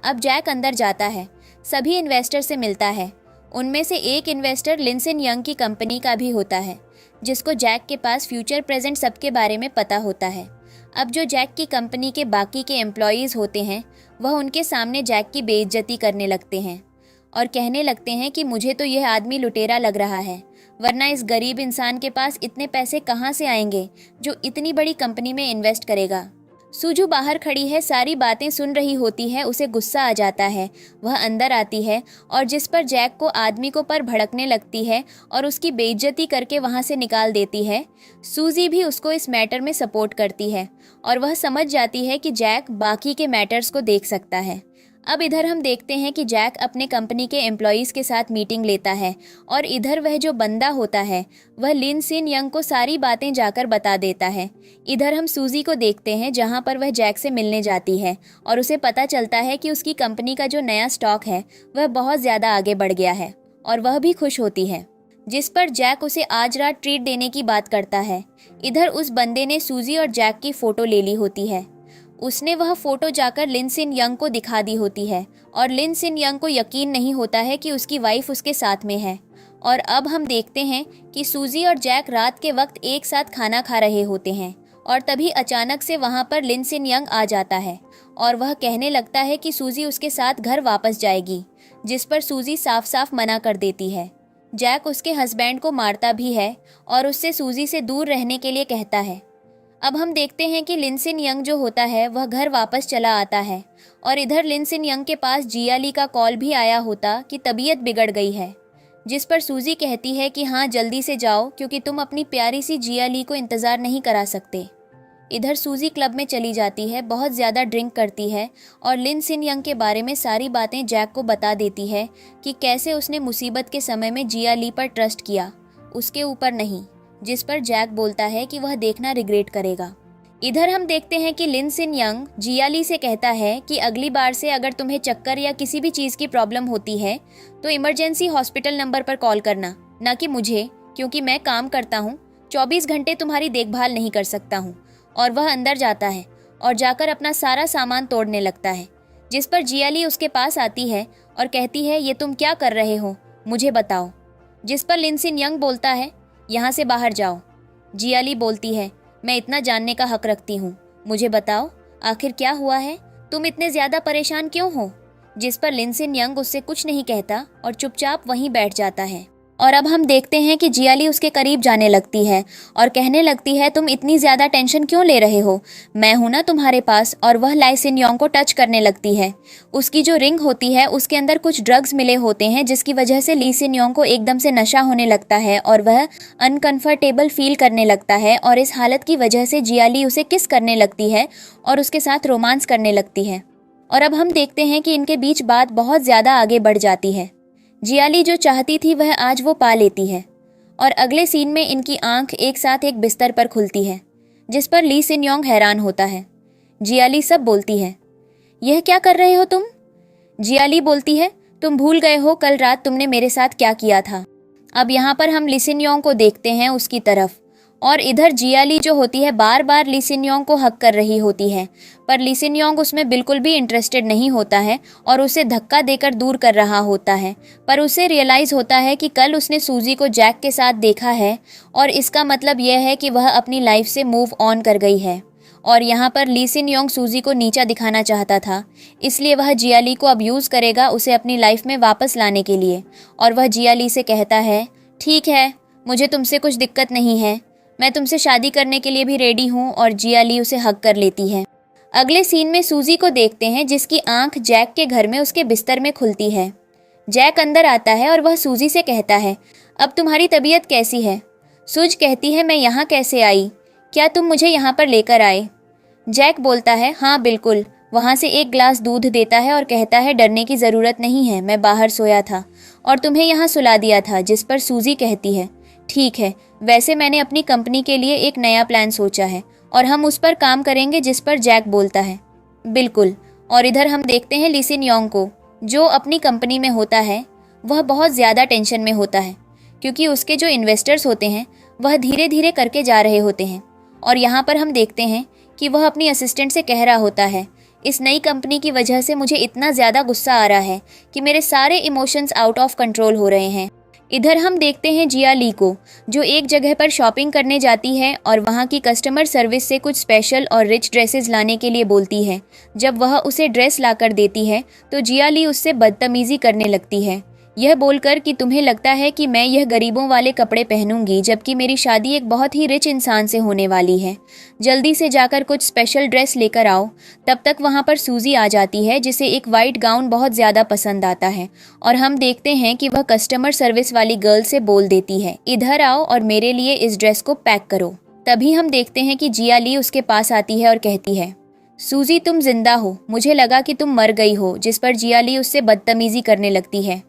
अब जैक अंदर जाता है, सभी इन्वेस्टर से मिलता है। उनमें से एक इन्वेस्टर लिन सिन यंग की कंपनी का भी होता है, जिसको जैक के पास फ्यूचर प्रेजेंट सबके बारे में पता होता है। अब जो जैक की कंपनी के बाकी के एम्प्लॉयज़ होते हैं वह उनके सामने जैक की बेइज्जती करने लगते हैं और कहने लगते हैं कि मुझे तो यह आदमी लुटेरा लग रहा है, वरना इस गरीब इंसान के पास इतने पैसे कहाँ से आएंगे जो इतनी बड़ी कंपनी में इन्वेस्ट करेगा। सूजू बाहर खड़ी है, सारी बातें सुन रही होती है, उसे गुस्सा आ जाता है। वह अंदर आती है और जिस पर जैक को आदमी को पर भड़कने लगती है और उसकी बेइज्जती करके वहां से निकाल देती है। सूजी भी उसको इस मैटर में सपोर्ट करती है और वह समझ जाती है कि जैक बाकी के मैटर्स को देख सकता है। अब इधर हम देखते हैं कि जैक अपने कंपनी के एम्प्लॉयज़ के साथ मीटिंग लेता है और इधर वह जो बंदा होता है वह लिन सिन यंग को सारी बातें जाकर बता देता है। इधर हम सूजी को देखते हैं, जहां पर वह जैक से मिलने जाती है और उसे पता चलता है कि उसकी कंपनी का जो नया स्टॉक है वह बहुत ज़्यादा आगे बढ़ गया है और वह भी खुश होती है। जिस पर जैक उसे आज रात ट्रीट देने की बात करता है। इधर उस बंदे ने सूजी और जैक की फ़ोटो ले ली होती है। उसने वह फ़ोटो जाकर लिन सिन यंग को दिखा दी होती है और लिन सिन यंग को यकीन नहीं होता है कि उसकी वाइफ उसके साथ में है। और अब हम देखते हैं कि सूजी और जैक रात के वक्त एक साथ खाना खा रहे होते हैं और तभी अचानक से वहाँ पर लिन सिन यंग आ जाता है और वह कहने लगता है कि सूजी उसके साथ घर वापस जाएगी, जिस पर सूजी साफ साफ मना कर देती है। जैक उसके हस्बैंड को मारता भी है और उससे सूजी से दूर रहने के लिए कहता है। अब हम देखते हैं कि लिन सिन यंग जो होता है वह घर वापस चला आता है और इधर लिन सिन यंग के पास जियाली का कॉल भी आया होता कि तबीयत बिगड़ गई है। जिस पर सूजी कहती है कि हाँ जल्दी से जाओ, क्योंकि तुम अपनी प्यारी सी जियाली को इंतज़ार नहीं करा सकते। इधर सूजी क्लब में चली जाती है, बहुत ज़्यादा ड्रिंक करती है और लिन सिन यंग के बारे में सारी बातें जैक को बता देती है कि कैसे उसने मुसीबत के समय में जियाली पर ट्रस्ट किया, उसके ऊपर नहीं। जिस पर जैक बोलता है कि वह देखना रिग्रेट करेगा। इधर हम देखते हैं कि लिन सिन यंग जियाली से कहता है कि अगली बार से अगर तुम्हें चक्कर या किसी भी चीज़ की प्रॉब्लम होती है तो इमरजेंसी हॉस्पिटल नंबर पर कॉल करना, ना कि मुझे, क्योंकि मैं काम करता हूँ, 24 घंटे तुम्हारी देखभाल नहीं कर सकता हूँ। और वह अंदर जाता है और जाकर अपना सारा सामान तोड़ने लगता है। जिस पर जियाली उसके पास आती है और कहती है, ये तुम क्या कर रहे हो, मुझे बताओ। जिस पर लिन सिन यंग बोलता है, यहाँ से बाहर जाओ। जियाली बोलती है, मैं इतना जानने का हक रखती हूँ, मुझे बताओ आखिर क्या हुआ है, तुम इतने ज़्यादा परेशान क्यों हो। जिस पर लिन सिन यंग उससे कुछ नहीं कहता और चुपचाप वहीं बैठ जाता है। और अब हम देखते हैं कि जियाली उसके करीब जाने लगती है और कहने लगती है, तुम इतनी ज़्यादा टेंशन क्यों ले रहे हो, मैं हूं ना तुम्हारे पास। और वह लाई सिन योंग को टच करने लगती है। उसकी जो रिंग होती है उसके अंदर कुछ ड्रग्स मिले होते हैं, जिसकी वजह से ली सिन योंग को एकदम से नशा होने लगता है और वह अनकंफर्टेबल फील करने लगता है। और इस हालत की वजह से जियाली उसे किस करने लगती है और उसके साथ रोमांस करने लगती है। और अब हम देखते हैं कि इनके बीच बात बहुत ज़्यादा आगे बढ़ जाती है। जियाली जो चाहती थी वह आज वो पा लेती है। और अगले सीन में इनकी आंख एक साथ एक बिस्तर पर खुलती है, जिस पर ली सिन योंग हैरान होता है। जियाली सब बोलती है, यह क्या कर रहे हो तुम। जियाली बोलती है, तुम भूल गए हो कल रात तुमने मेरे साथ क्या किया था। अब यहाँ पर हम ली सिन योंग को देखते हैं उसकी तरफ, और इधर जियाली जो होती है बार बार ली सिन योंग को हक कर रही होती है, पर ली सिन योंग उसमें बिल्कुल भी इंटरेस्टेड नहीं होता है और उसे धक्का देकर दूर कर रहा होता है। पर उसे रियलाइज़ होता है कि कल उसने सूजी को जैक के साथ देखा है और इसका मतलब यह है कि वह अपनी लाइफ से मूव ऑन कर गई है। और यहाँ पर ली सिन योंग सूजी को नीचा दिखाना चाहता था, इसलिए वह जियाली को अब यूज़ करेगा उसे अपनी लाइफ में वापस लाने के लिए। और वह जियाली से कहता है, ठीक है, मुझे तुमसे कुछ दिक्कत नहीं है, मैं तुमसे शादी करने के लिए भी रेडी हूँ। और जियाली उसे हक कर लेती है। अगले सीन में सूजी को देखते हैं, जिसकी आंख जैक के घर में उसके बिस्तर में खुलती है। जैक अंदर आता है और वह सूजी से कहता है, अब तुम्हारी तबीयत कैसी है। सूज कहती है, मैं यहाँ कैसे आई, क्या तुम मुझे यहाँ पर लेकर आए। जैक बोलता है, हाँ बिल्कुल। वहाँ से एक ग्लास दूध देता है और कहता है, डरने की ज़रूरत नहीं है, मैं बाहर सोया था और तुम्हें यहाँ सुला दिया था। जिस पर सूजी कहती है, ठीक है, वैसे मैंने अपनी कंपनी के लिए एक नया प्लान सोचा है और हम उस पर काम करेंगे। जिस पर जैक बोलता है, बिल्कुल। और इधर हम देखते हैं ली सिन योंग को, जो अपनी कंपनी में होता है वह बहुत ज़्यादा टेंशन में होता है, क्योंकि उसके जो इन्वेस्टर्स होते हैं वह धीरे धीरे करके जा रहे होते हैं। और यहाँ पर हम देखते हैं कि वह अपनी असिस्टेंट से कह रहा होता है, इस नई कंपनी की वजह से मुझे इतना ज़्यादा गुस्सा आ रहा है कि मेरे सारे इमोशंस आउट ऑफ कंट्रोल हो रहे हैं। इधर हम देखते हैं जियाली को, जो एक जगह पर शॉपिंग करने जाती है और वहाँ की कस्टमर सर्विस से कुछ स्पेशल और रिच ड्रेसेस लाने के लिए बोलती है। जब वह उसे ड्रेस लाकर देती है तो जियाली उससे बदतमीज़ी करने लगती है, यह बोलकर कि तुम्हें लगता है कि मैं यह गरीबों वाले कपड़े पहनूंगी, जबकि मेरी शादी एक बहुत ही रिच इंसान से होने वाली है। जल्दी से जाकर कुछ स्पेशल ड्रेस लेकर आओ। तब तक वहाँ पर सूजी आ जाती है, जिसे एक वाइट गाउन बहुत ज़्यादा पसंद आता है। और हम देखते हैं कि वह कस्टमर सर्विस वाली गर्ल से बोल देती है, इधर आओ और मेरे लिए इस ड्रेस को पैक करो। तभी हम देखते हैं कि जियाली उसके पास आती है और कहती है, सूजी तुम जिंदा हो, मुझे लगा कि तुम मर गई हो। जिस पर जियाली उससे बदतमीज़ी करने लगती है।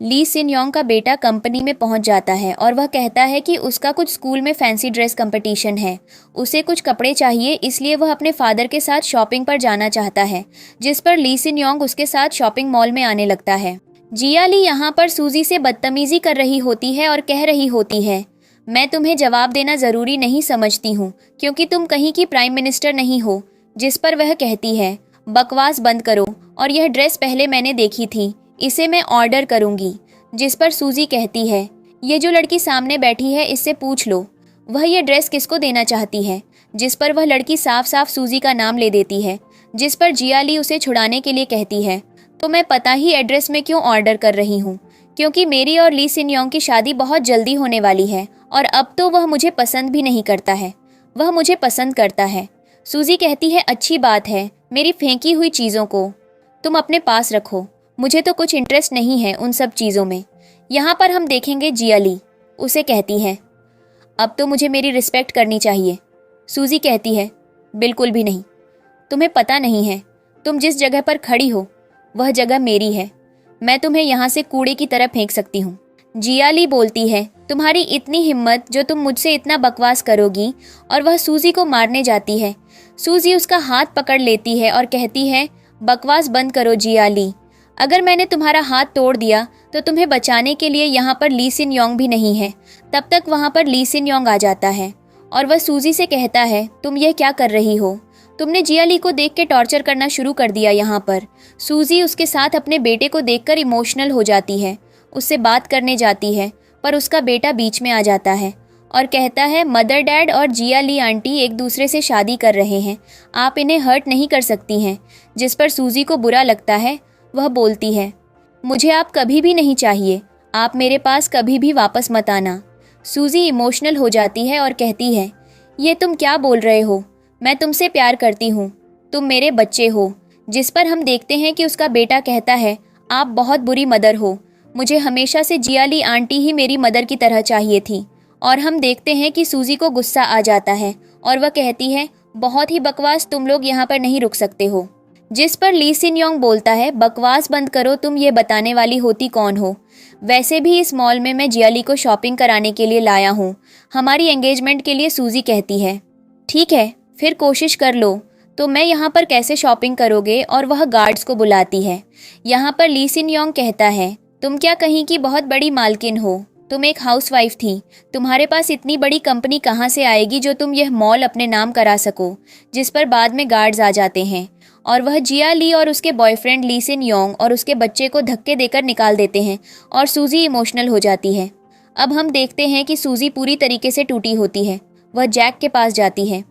ली सिन योंग का बेटा कंपनी में पहुंच जाता है और वह कहता है कि उसका कुछ स्कूल में फैंसी ड्रेस कंपटीशन है, उसे कुछ कपड़े चाहिए, इसलिए वह अपने फादर के साथ शॉपिंग पर जाना चाहता है। जिस पर ली सिन योंग उसके साथ शॉपिंग मॉल में आने लगता है। जियाली यहाँ पर सूजी से बदतमीज़ी कर रही होती है और कह रही होती है, मैं तुम्हें जवाब देना ज़रूरी नहीं समझती हूँ, क्योंकि तुम कहीं की प्राइम मिनिस्टर नहीं हो। जिस पर वह कहती है, बकवास बंद करो, और यह ड्रेस पहले मैंने देखी थी, इसे मैं ऑर्डर करूंगी। जिस पर सूजी कहती है, ये जो लड़की सामने बैठी है इससे पूछ लो, वह ये ड्रेस किसको देना चाहती है। जिस पर वह लड़की साफ साफ सूजी का नाम ले देती है। जिस पर जियाली उसे छुड़ाने के लिए कहती है, तो मैं पता ही एड्रेस में क्यों ऑर्डर कर रही हूँ, क्योंकि मेरी और ली सिन योंग की शादी बहुत जल्दी होने वाली है और अब तो वह मुझे पसंद भी नहीं करता है, वह मुझे पसंद करता है। सूजी कहती है, अच्छी बात है, मेरी फेंकी हुई चीज़ों को तुम अपने पास रखो, मुझे तो कुछ इंटरेस्ट नहीं है उन सब चीज़ों में। यहाँ पर हम देखेंगे जियाली उसे कहती है, अब तो मुझे मेरी रिस्पेक्ट करनी चाहिए। सूजी कहती है, बिल्कुल भी नहीं, तुम्हें पता नहीं है, तुम जिस जगह पर खड़ी हो वह जगह मेरी है, मैं तुम्हें यहाँ से कूड़े की तरह फेंक सकती हूँ। जियाली बोलती है, तुम्हारी इतनी हिम्मत जो तुम मुझसे इतना बकवास करोगी, और वह सूजी को मारने जाती है। सूजी उसका हाथ पकड़ लेती है और कहती है, बकवास बंद करो जियाली, अगर मैंने तुम्हारा हाथ तोड़ दिया तो तुम्हें बचाने के लिए यहाँ पर ली सिन योंग भी नहीं है। तब तक वहाँ पर ली सिन योंग आ जाता है और वह सूजी से कहता है, तुम यह क्या कर रही हो, तुमने जिया ली को देख के टॉर्चर करना शुरू कर दिया यहाँ पर। सूजी उसके साथ अपने बेटे को देखकर इमोशनल हो जाती है, उससे बात करने जाती है, पर उसका बेटा बीच में आ जाता है और कहता है मदर डैड और जिया ली आंटी एक दूसरे से शादी कर रहे हैं, आप इन्हें हर्ट नहीं कर सकती हैं। जिस पर सूजी को बुरा लगता है। वह बोलती है मुझे आप कभी भी नहीं चाहिए, आप मेरे पास कभी भी वापस मत आना। सूजी इमोशनल हो जाती है और कहती है ये तुम क्या बोल रहे हो, मैं तुमसे प्यार करती हूँ, तुम मेरे बच्चे हो। जिस पर हम देखते हैं कि उसका बेटा कहता है आप बहुत बुरी मदर हो, मुझे हमेशा से जिया ली आंटी ही मेरी मदर की तरह चाहिए थी। और हम देखते हैं कि सूजी को गुस्सा आ जाता है और वह कहती है बहुत ही बकवास, तुम लोग यहाँ पर नहीं रुक सकते हो। जिस पर ली सिन योंग बोलता है बकवास बंद करो, तुम ये बताने वाली होती कौन हो। वैसे भी इस मॉल में मैं जिया ली को शॉपिंग कराने के लिए लाया हूँ, हमारी एंगेजमेंट के लिए। सूजी कहती है ठीक है फिर कोशिश कर लो, तो मैं यहाँ पर कैसे शॉपिंग करोगे। और वह गार्ड्स को बुलाती है। यहाँ पर ली सिन योंग कहता है तुम क्या कहीं की बहुत बड़ी मालकिन हो, तुम एक हाउसवाइफ थी, तुम्हारे पास इतनी बड़ी कंपनी कहाँ से आएगी जो तुम यह मॉल अपने नाम करा सको। जिस पर बाद में गार्ड्स आ जाते हैं और वह जिया ली और उसके बॉयफ्रेंड ली सिन योंग और उसके बच्चे को धक्के देकर निकाल देते हैं और सूजी इमोशनल हो जाती है। अब हम देखते हैं कि सूजी पूरी तरीके से टूटी होती है। वह जैक के पास जाती है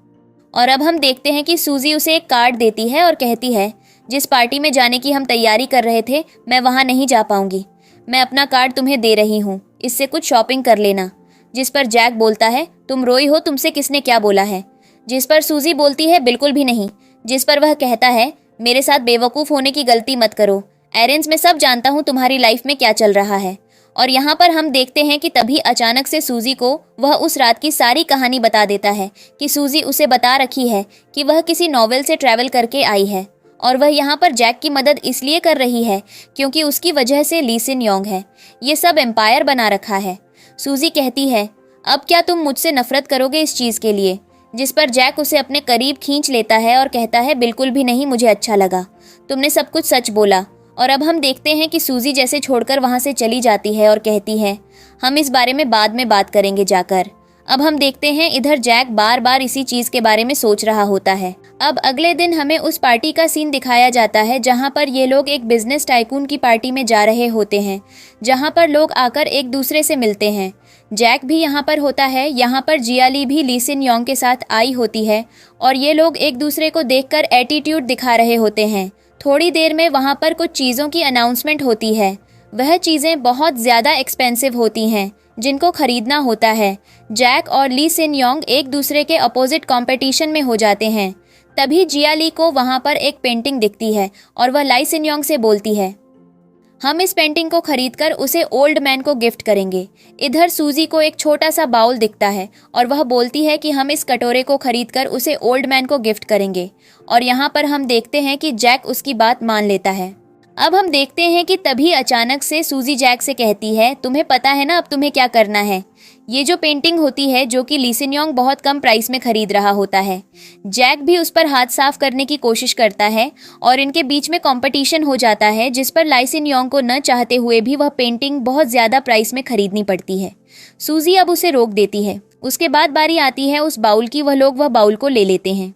और अब हम देखते हैं कि सूजी उसे एक कार्ड देती है और कहती है जिस पार्टी में जाने की हम तैयारी कर रहे थे मैं वहाँ नहीं जा पाऊंगी, मैं अपना कार्ड तुम्हें दे रही हूँ, इससे कुछ शॉपिंग कर लेना। जिस पर जैक बोलता है तुम रोई हो, तुमसे किसने क्या बोला है। जिस पर सूजी बोलती है बिल्कुल भी नहीं। जिस पर वह कहता है मेरे साथ बेवकूफ़ होने की गलती मत करो, एरेंस मैं सब जानता हूँ तुम्हारी लाइफ में क्या चल रहा है। और यहाँ पर हम देखते हैं कि तभी अचानक से सूजी को वह उस रात की सारी कहानी बता देता है कि सूजी उसे बता रखी है कि वह किसी नॉवेल से ट्रैवल करके आई है और वह यहाँ पर जैक की मदद इसलिए कर रही है क्योंकि उसकी वजह से ली सिन योंग है ये सब एम्पायर बना रखा है। सूजी कहती है अब क्या तुम मुझसे नफरत करोगे इस चीज़ के लिए। जिस पर जैक उसे अपने करीब खींच लेता है और कहता है बिल्कुल भी नहीं, मुझे अच्छा लगा, तुमने सब कुछ सच बोला। और अब हम देखते हैं कि सूजी जैसे छोड़कर वहाँ से चली जाती है और कहती है हम इस बारे में बाद में बात करेंगे जाकर। अब हम देखते हैं इधर जैक बार बार इसी चीज़ के बारे में सोच रहा होता है। अब अगले दिन हमें उस पार्टी का सीन दिखाया जाता है जहाँ पर ये लोग एक बिजनेस टाइकून की पार्टी में जा रहे होते हैं, जहाँ पर लोग आकर एक दूसरे से मिलते हैं। जैक भी यहाँ पर होता है। यहाँ पर जिया ली भी ली सिन योंग के साथ आई होती है और ये लोग एक दूसरे को देखकर एटीट्यूड दिखा रहे होते हैं। थोड़ी देर में वहाँ पर कुछ चीज़ों की अनाउंसमेंट होती है। वह चीज़ें बहुत ज़्यादा एक्सपेंसिव होती हैं जिनको खरीदना होता है। जैक और ली सिन योंग एक दूसरे के अपोजिट कंपटीशन में हो जाते हैं। तभी जिया ली को वहाँ पर एक पेंटिंग दिखती है और वह ली सिन योंग से बोलती है हम इस पेंटिंग को खरीदकर उसे ओल्ड मैन को गिफ्ट करेंगे। इधर सूजी को एक छोटा सा बाउल दिखता है और वह बोलती है कि हम इस कटोरे को खरीदकर उसे ओल्ड मैन को गिफ्ट करेंगे। और यहाँ पर हम देखते हैं कि जैक उसकी बात मान लेता है। अब हम देखते हैं कि तभी अचानक से सूजी जैक से कहती है तुम्हें पता है ना अब तुम्हें क्या करना है। ये जो पेंटिंग होती है जो कि ली सिन योंग बहुत कम प्राइस में खरीद रहा होता है, जैक भी उस पर हाथ साफ करने की कोशिश करता है और इनके बीच में कंपटीशन हो जाता है जिस पर ली सिन योंग को न चाहते हुए भी वह पेंटिंग बहुत ज़्यादा प्राइस में खरीदनी पड़ती है। सूजी अब उसे रोक देती है। उसके बाद बारी आती है उस बाउल की, वह बाउल को ले लेते हैं।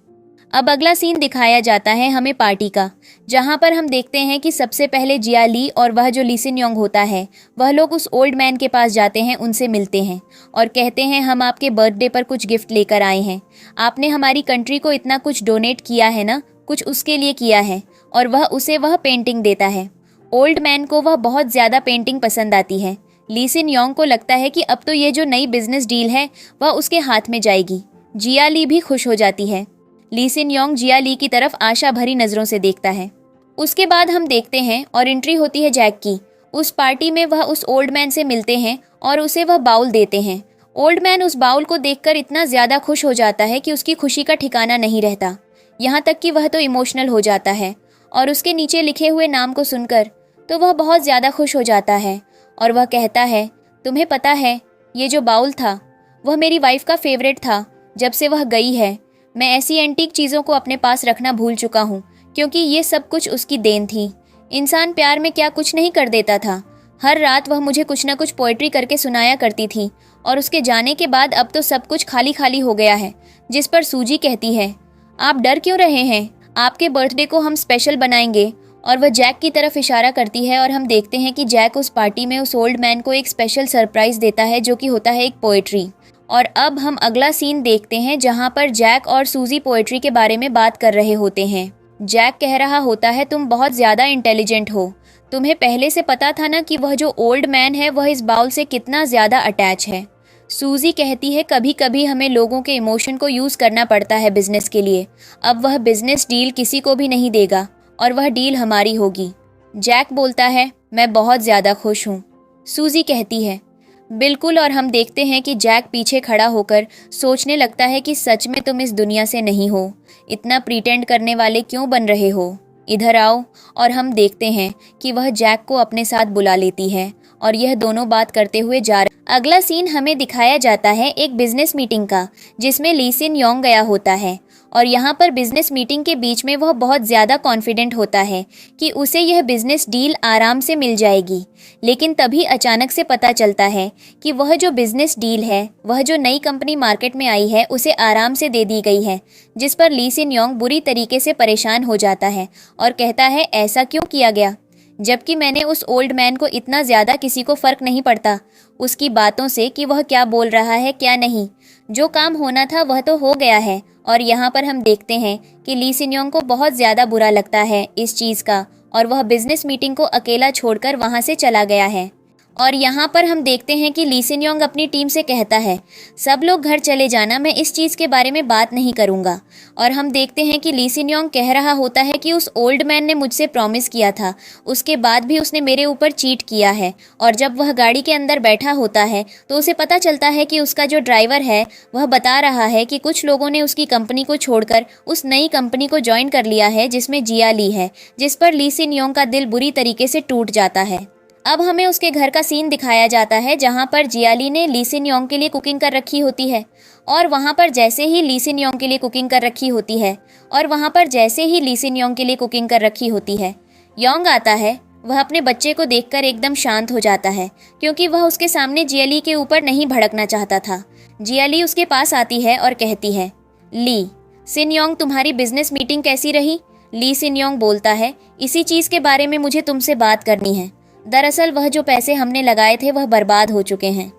अब अगला सीन दिखाया जाता है हमें पार्टी का, जहां पर हम देखते हैं कि सबसे पहले जिया ली और वह जो ली सिन योंग होता है वह लोग उस ओल्ड मैन के पास जाते हैं, उनसे मिलते हैं और कहते हैं हम आपके बर्थडे पर कुछ गिफ्ट लेकर आए हैं, आपने हमारी कंट्री को इतना कुछ डोनेट किया है ना, कुछ उसके लिए किया है। और वह पेंटिंग देता है। ओल्ड मैन को वह बहुत ज़्यादा पेंटिंग पसंद आती है। ली सिन योंग को लगता है कि अब तो ये जो नई बिजनेस डील है वह उसके हाथ में जाएगी। जिया ली भी खुश हो जाती है। ली सिन योंग जिया ली की तरफ आशा भरी नज़रों से देखता है। उसके बाद हम देखते हैं और एंट्री होती है जैक की। उस पार्टी में वह उस ओल्ड मैन से मिलते हैं और उसे वह बाउल देते हैं। ओल्ड मैन उस बाउल को देखकर इतना ज़्यादा खुश हो जाता है कि उसकी खुशी का ठिकाना नहीं रहता, यहाँ तक कि वह तो इमोशनल हो जाता है और उसके नीचे लिखे हुए नाम को सुनकर तो वह बहुत ज़्यादा खुश हो जाता है और वह कहता है तुम्हें पता है ये जो बाउल था वह मेरी वाइफ का फेवरेट था। जब से वह गई है मैं ऐसी एंटीक चीज़ों को अपने पास रखना भूल चुका हूँ क्योंकि ये सब कुछ उसकी देन थी। इंसान प्यार में क्या कुछ नहीं कर देता था। हर रात वह मुझे कुछ ना कुछ पोएट्री करके सुनाया करती थी और उसके जाने के बाद अब तो सब कुछ खाली खाली हो गया है। जिस पर सूजी कहती है आप डर क्यों रहे हैं? आपके बर्थडे को हम स्पेशल बनाएंगे। और वह जैक की तरफ इशारा करती है और हम देखते हैं कि जैक उस पार्टी में उस ओल्ड मैन को एक स्पेशल सरप्राइज देता है, जो कि होता है एक पोएट्री। और अब हम अगला सीन देखते हैं जहाँ पर जैक और सूजी पोएट्री के बारे में बात कर रहे होते हैं। जैक कह रहा होता है, तुम बहुत ज़्यादा इंटेलिजेंट हो। तुम्हें पहले से पता था ना कि वह जो ओल्ड मैन है वह इस बाउल से कितना ज़्यादा अटैच है। सूजी कहती है, कभी कभी हमें लोगों के इमोशन को यूज़ करना पड़ता है बिजनेस के लिए। अब वह बिजनेस डील किसी को भी नहीं देगा और वह डील हमारी होगी। जैक बोलता है, मैं बहुत ज़्यादा खुश हूँ। सूजी कहती है, बिल्कुल। और हम देखते हैं कि जैक पीछे खड़ा होकर सोचने लगता है कि सच में तुम इस दुनिया से नहीं हो। इतना प्रीटेंड करने वाले क्यों बन रहे हो? इधर आओ। और हम देखते हैं कि वह जैक को अपने साथ बुला लेती है और यह दोनों बात करते हुए जा रहे। अगला सीन हमें दिखाया जाता है एक बिजनेस मीटिंग का, जिसमें ली सिन योंग गया होता है। और यहाँ पर बिजनेस मीटिंग के बीच में वह बहुत ज़्यादा कॉन्फिडेंट होता है कि उसे यह बिजनेस डील आराम से मिल जाएगी। लेकिन तभी अचानक से पता चलता है कि वह जो बिजनेस डील है, वह जो नई कंपनी मार्केट में आई है, उसे आराम से दे दी गई है। जिस पर ली सिन योंग बुरी तरीके से परेशान हो जाता है और कहता है, ऐसा क्यों किया गया? जबकि मैंने उस ओल्ड मैन को इतना ज़्यादा किसी को फ़र्क नहीं पड़ता उसकी बातों से कि वह क्या बोल रहा है क्या नहीं। जो काम होना था वह तो हो गया है। और यहाँ पर हम देखते हैं कि ली सिन योंग को बहुत ज़्यादा बुरा लगता है इस चीज़ का और वह बिजनेस मीटिंग को अकेला छोड़कर वहाँ से चला गया है। और यहाँ पर हम देखते हैं कि ली सिन योंग अपनी टीम से कहता है, सब लोग घर चले जाना, मैं इस चीज़ के बारे में बात नहीं करूँगा। और हम देखते हैं कि ली सिन योंग कह रहा होता है कि उस ओल्ड मैन ने मुझसे प्रॉमिस किया था, उसके बाद भी उसने मेरे ऊपर चीट किया है। और जब वह गाड़ी के अंदर बैठा होता है तो उसे पता चलता है कि उसका जो ड्राइवर है वह बता रहा है कि कुछ लोगों ने उसकी कंपनी को छोड़कर उस नई कंपनी को ज्वाइन कर लिया है जिसमें जिया ली है। जिस पर ली सिन योंग का दिल बुरी तरीके से टूट जाता है। अब हमें उसके घर का सीन दिखाया जाता है जहाँ पर जियाली ने ली सिन योंग के लिए कुकिंग कर रखी होती है। और वहाँ पर जैसे ही ली सिन योंग के लिए कुकिंग कर रखी होती है योंग आता है। वह अपने बच्चे को देखकर एकदम शांत हो जाता है क्योंकि वह उसके सामने जियाली के ऊपर नहीं भड़कना चाहता था। जियाली उसके पास आती है और कहती है, ली सिन योंग, तुम्हारी बिजनेस मीटिंग कैसी रही? ली सिन योंग बोलता है, इसी चीज़ के बारे में मुझे तुमसे बात करनी है। दरअसल वह जो पैसे हमने लगाए थे वह बर्बाद हो चुके हैं।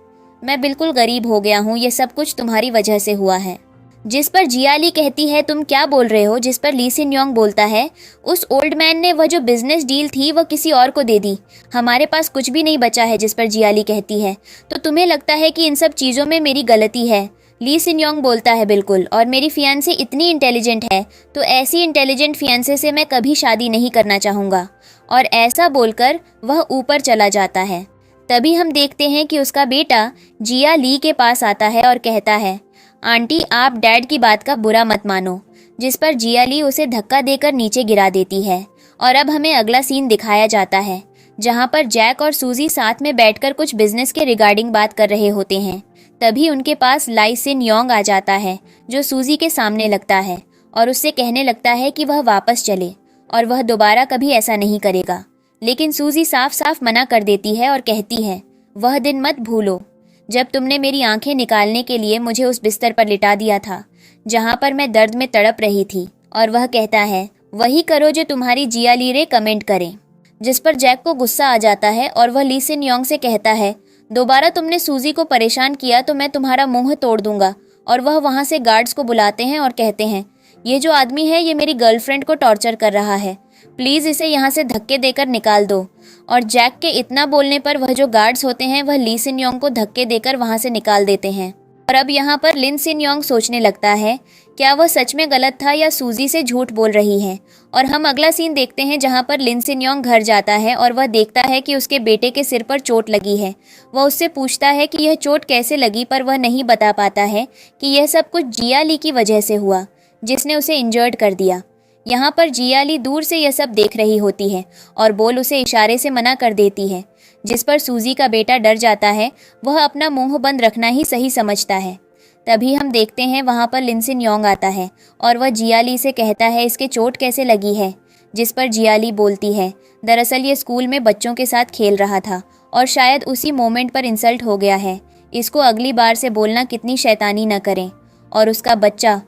मैं बिल्कुल गरीब हो गया हूँ, ये सब कुछ तुम्हारी वजह से हुआ है। जिस पर जियाली कहती है, तुम क्या बोल रहे हो? जिस पर ली सिन योंग बोलता है, उस ओल्ड मैन ने वह जो बिजनेस डील थी वह किसी और को दे दी, हमारे पास कुछ भी नहीं बचा है। जिस पर जियाली कहती है, तो तुम्हें लगता है कि इन सब चीज़ों में मेरी गलती है? ली सिन योंग बोलता है, बिल्कुल। और मेरी फियांसे इतनी इंटेलिजेंट है तो ऐसी इंटेलिजेंट फियांसे से मैं कभी शादी नहीं करना चाहूँगा। और ऐसा बोलकर वह ऊपर चला जाता है। तभी हम देखते हैं कि उसका बेटा जिया ली के पास आता है और कहता है, आंटी आप डैड की बात का बुरा मत मानो। जिस पर जिया ली उसे धक्का देकर नीचे गिरा देती है। और अब हमें अगला सीन दिखाया जाता है जहाँ पर जैक और सूजी साथ में बैठकर कुछ बिजनेस के रिगार्डिंग बात कर रहे होते हैं। तभी उनके पास लाई सिन योंग आ जाता है जो सूजी के सामने लगता है और उससे कहने लगता है कि वह वापस चले और वह दोबारा कभी ऐसा नहीं करेगा। लेकिन सूजी साफ साफ मना कर देती है और कहती है, वह दिन मत भूलो जब तुमने मेरी आंखें निकालने के लिए मुझे उस बिस्तर पर लिटा दिया था जहां पर मैं दर्द में तड़प रही थी। और वह कहता है, वही करो जो तुम्हारी जिया ली रे कमेंट करें। जिस पर जैक को गुस्सा आ जाता है और वह ली सिन योंग से कहता है, दोबारा तुमने सूजी को परेशान किया तो मैं तुम्हारा मुंह तोड़ दूंगा। और वह वहाँ से गार्ड्स को बुलाते हैं और कहते हैं, ये जो आदमी है ये मेरी गर्लफ्रेंड को टॉर्चर कर रहा है, प्लीज़ इसे यहाँ से धक्के देकर निकाल दो। और जैक के इतना बोलने पर वह जो गार्ड्स होते हैं वह ली सिन योंग को धक्के देकर वहाँ से निकाल देते हैं। और अब यहाँ पर लिन सिन योंग सोचने लगता है, क्या वह सच में गलत था या सूजी से झूठ बोल रही है। और हम अगला सीन देखते हैं जहाँ पर लिन सिन योंग घर जाता है और वह देखता है कि उसके बेटे के सिर पर चोट लगी है। वह उससे पूछता है कि यह चोट कैसे लगी, पर वह नहीं बता पाता है कि यह सब कुछ जिया ली की वजह से हुआ जिसने उसे इंजर्ड कर दिया। यहाँ पर जिया ली दूर से यह सब देख रही होती है और बोल उसे इशारे से मना कर देती है। जिस पर सूजी का बेटा डर जाता है, वह अपना मुंह बंद रखना ही सही समझता है। तभी हम देखते हैं वहाँ पर लिन सिन योंग आता है और वह जिया ली से कहता है, इसके चोट कैसे लगी है। जिस पर जिया ली बोलती है, दरअसल ये स्कूल में बच्चों के साथ खेल रहा था और शायद उसी मोमेंट पर इंसल्ट हो गया है। इसको अगली बार से बोलना कितनी शैतानी न करें। और उसका बच्चा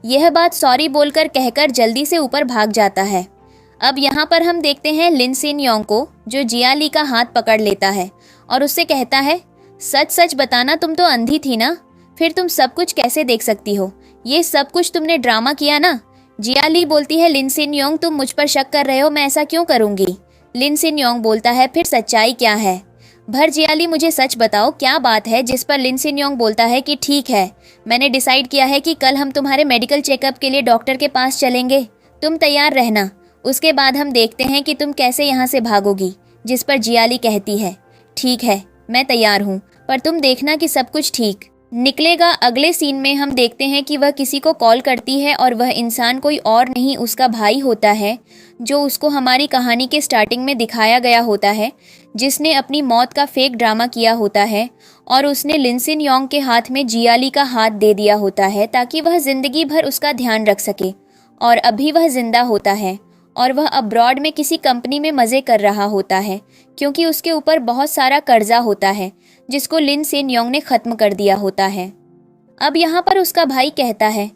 यह बात सॉरी बोलकर कहकर जल्दी से ऊपर भाग जाता है। अब यहाँ पर हम देखते हैं लिन सिन योंग को, जो जिया ली का हाथ पकड़ लेता है और उससे कहता है, सच सच बताना, तुम तो अंधी थी ना, फिर तुम सब कुछ कैसे देख सकती हो? ये सब कुछ तुमने ड्रामा किया ना? जिया ली बोलती है, लिन सिन योंग तुम मुझ पर शक कर रहे हो, मैं ऐसा क्यों करूंगी? लिन सिन योंग बोलता है, फिर सच्चाई क्या है? भर जिया ली मुझे सच बताओ, क्या बात है? जिस पर लिन सिन योंग बोलता है कि ठीक है, मैंने डिसाइड किया है कि कल हम तुम्हारे मेडिकल चेकअप के लिए डॉक्टर के पास चलेंगे, तुम तैयार रहना, उसके बाद हम देखते हैं कि तुम कैसे यहाँ से भागोगी। जिस पर जिया ली कहती है, ठीक है मैं तैयार हूँ, पर तुम देखना कि सब कुछ ठीक निकलेगा। अगले सीन में हम देखते हैं कि वह किसी को कॉल करती है और वह इंसान कोई और नहीं उसका भाई होता है, जो उसको हमारी कहानी के स्टार्टिंग में दिखाया गया होता है, जिसने अपनी मौत का फेक ड्रामा किया होता है और उसने लिन सिन योंग के हाथ में जिया ली का हाथ दे दिया होता है ताकि वह जिंदगी भर उसका ध्यान रख सके। और अभी वह जिंदा होता है और वह अब्रॉड में किसी कंपनी में मज़े कर रहा होता है, क्योंकि उसके ऊपर बहुत सारा कर्जा होता है जिसको लिन सिन योंग ने ख़त्म कर दिया होता है। अब यहाँ पर उसका भाई कहता है,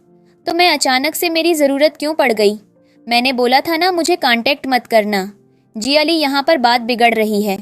तो मैं अचानक से मेरी ज़रूरत क्यों पड़ गई? मैंने बोला था ना मुझे कांटेक्ट मत करना। जिया ली यहाँ पर बात बिगड़ रही है,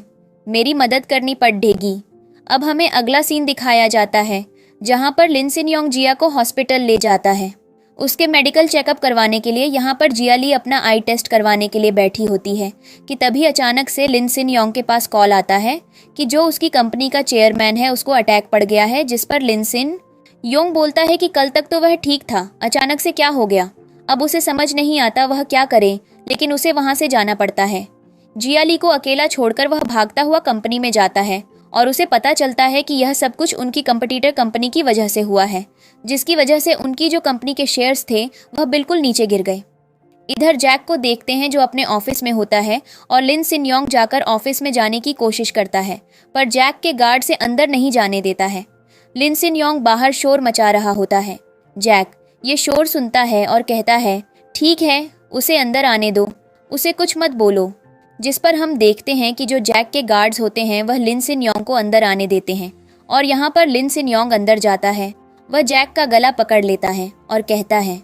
मेरी मदद करनी पड़ेगी। अब हमें अगला सीन दिखाया जाता है जहाँ पर लिन सिन योंग जिया को हॉस्पिटल ले जाता है उसके मेडिकल चेकअप करवाने के लिए। यहाँ पर जिया ली अपना आई टेस्ट करवाने के लिए बैठी होती है कि तभी अचानक से लिन सिन योंग के पास कॉल आता है कि जो उसकी कंपनी का चेयरमैन है उसको अटैक पड़ गया है। जिस पर लिन सिन योंग बोलता है कि कल तक तो वह ठीक था, अचानक से क्या हो गया? अब उसे समझ नहीं आता वह क्या करे, लेकिन उसे वहाँ से जाना पड़ता है। जिया ली को अकेला छोड़कर वह भागता हुआ कंपनी में जाता है और उसे पता चलता है कि यह सब कुछ उनकी कंपटीटर कंपनी की वजह से हुआ है, जिसकी वजह से उनकी जो कंपनी के शेयर्स थे वह बिल्कुल नीचे गिर गए। इधर जैक को देखते हैं जो अपने ऑफिस में होता है और लिन सिन योंग जाकर ऑफिस में जाने की कोशिश करता है, पर जैक के गार्ड से अंदर नहीं जाने देता है। लिन सिन योंग बाहर शोर मचा रहा होता है। जैक ये शोर सुनता है और कहता है, ठीक है उसे अंदर आने दो, उसे कुछ मत बोलो। जिस पर हम देखते हैं कि जो जैक के गार्ड्स होते हैं वह लिन सिन योंग को अंदर आने देते हैं और यहाँ पर लिन सिन योंग अंदर जाता है। वह जैक का गला पकड़ लेता है और कहता है,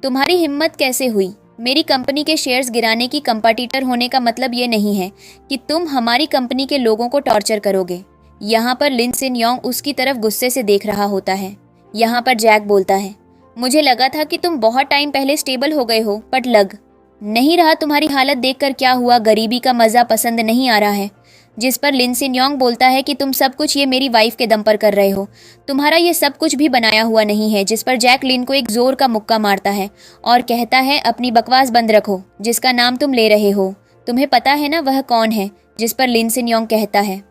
तुम्हारी हिम्मत कैसे हुई? मेरी कंपनी के शेयर्स गिराने की कंपटीटर होने का मतलब ये नहीं है कि तुम हमारी कंपनी के लोगों को टॉर्चर करोगे। यहाँ पर लिन सिन योंग उसकी तरफ गुस्से से देख रहा होता है। यहाँ पर जैक बोलता है, मुझे लगा था कि तुम बहुत टाइम पहले स्टेबल हो गए हो, बट लग नहीं रहा। तुम्हारी हालत देखकर क्या हुआ? गरीबी का मज़ा पसंद नहीं आ रहा है। जिस पर लिन सिन योंग बोलता है कि तुम सब कुछ ये मेरी वाइफ के दम पर कर रहे हो, तुम्हारा ये सब कुछ भी बनाया हुआ नहीं है। जिस पर जैक लिन को एक जोर का मुक्का मारता है और कहता है, अपनी बकवास बंद रखो, जिसका नाम तुम ले रहे हो तुम्हें पता है ना वह कौन है? जिस पर लिन सिन योंग कहता है,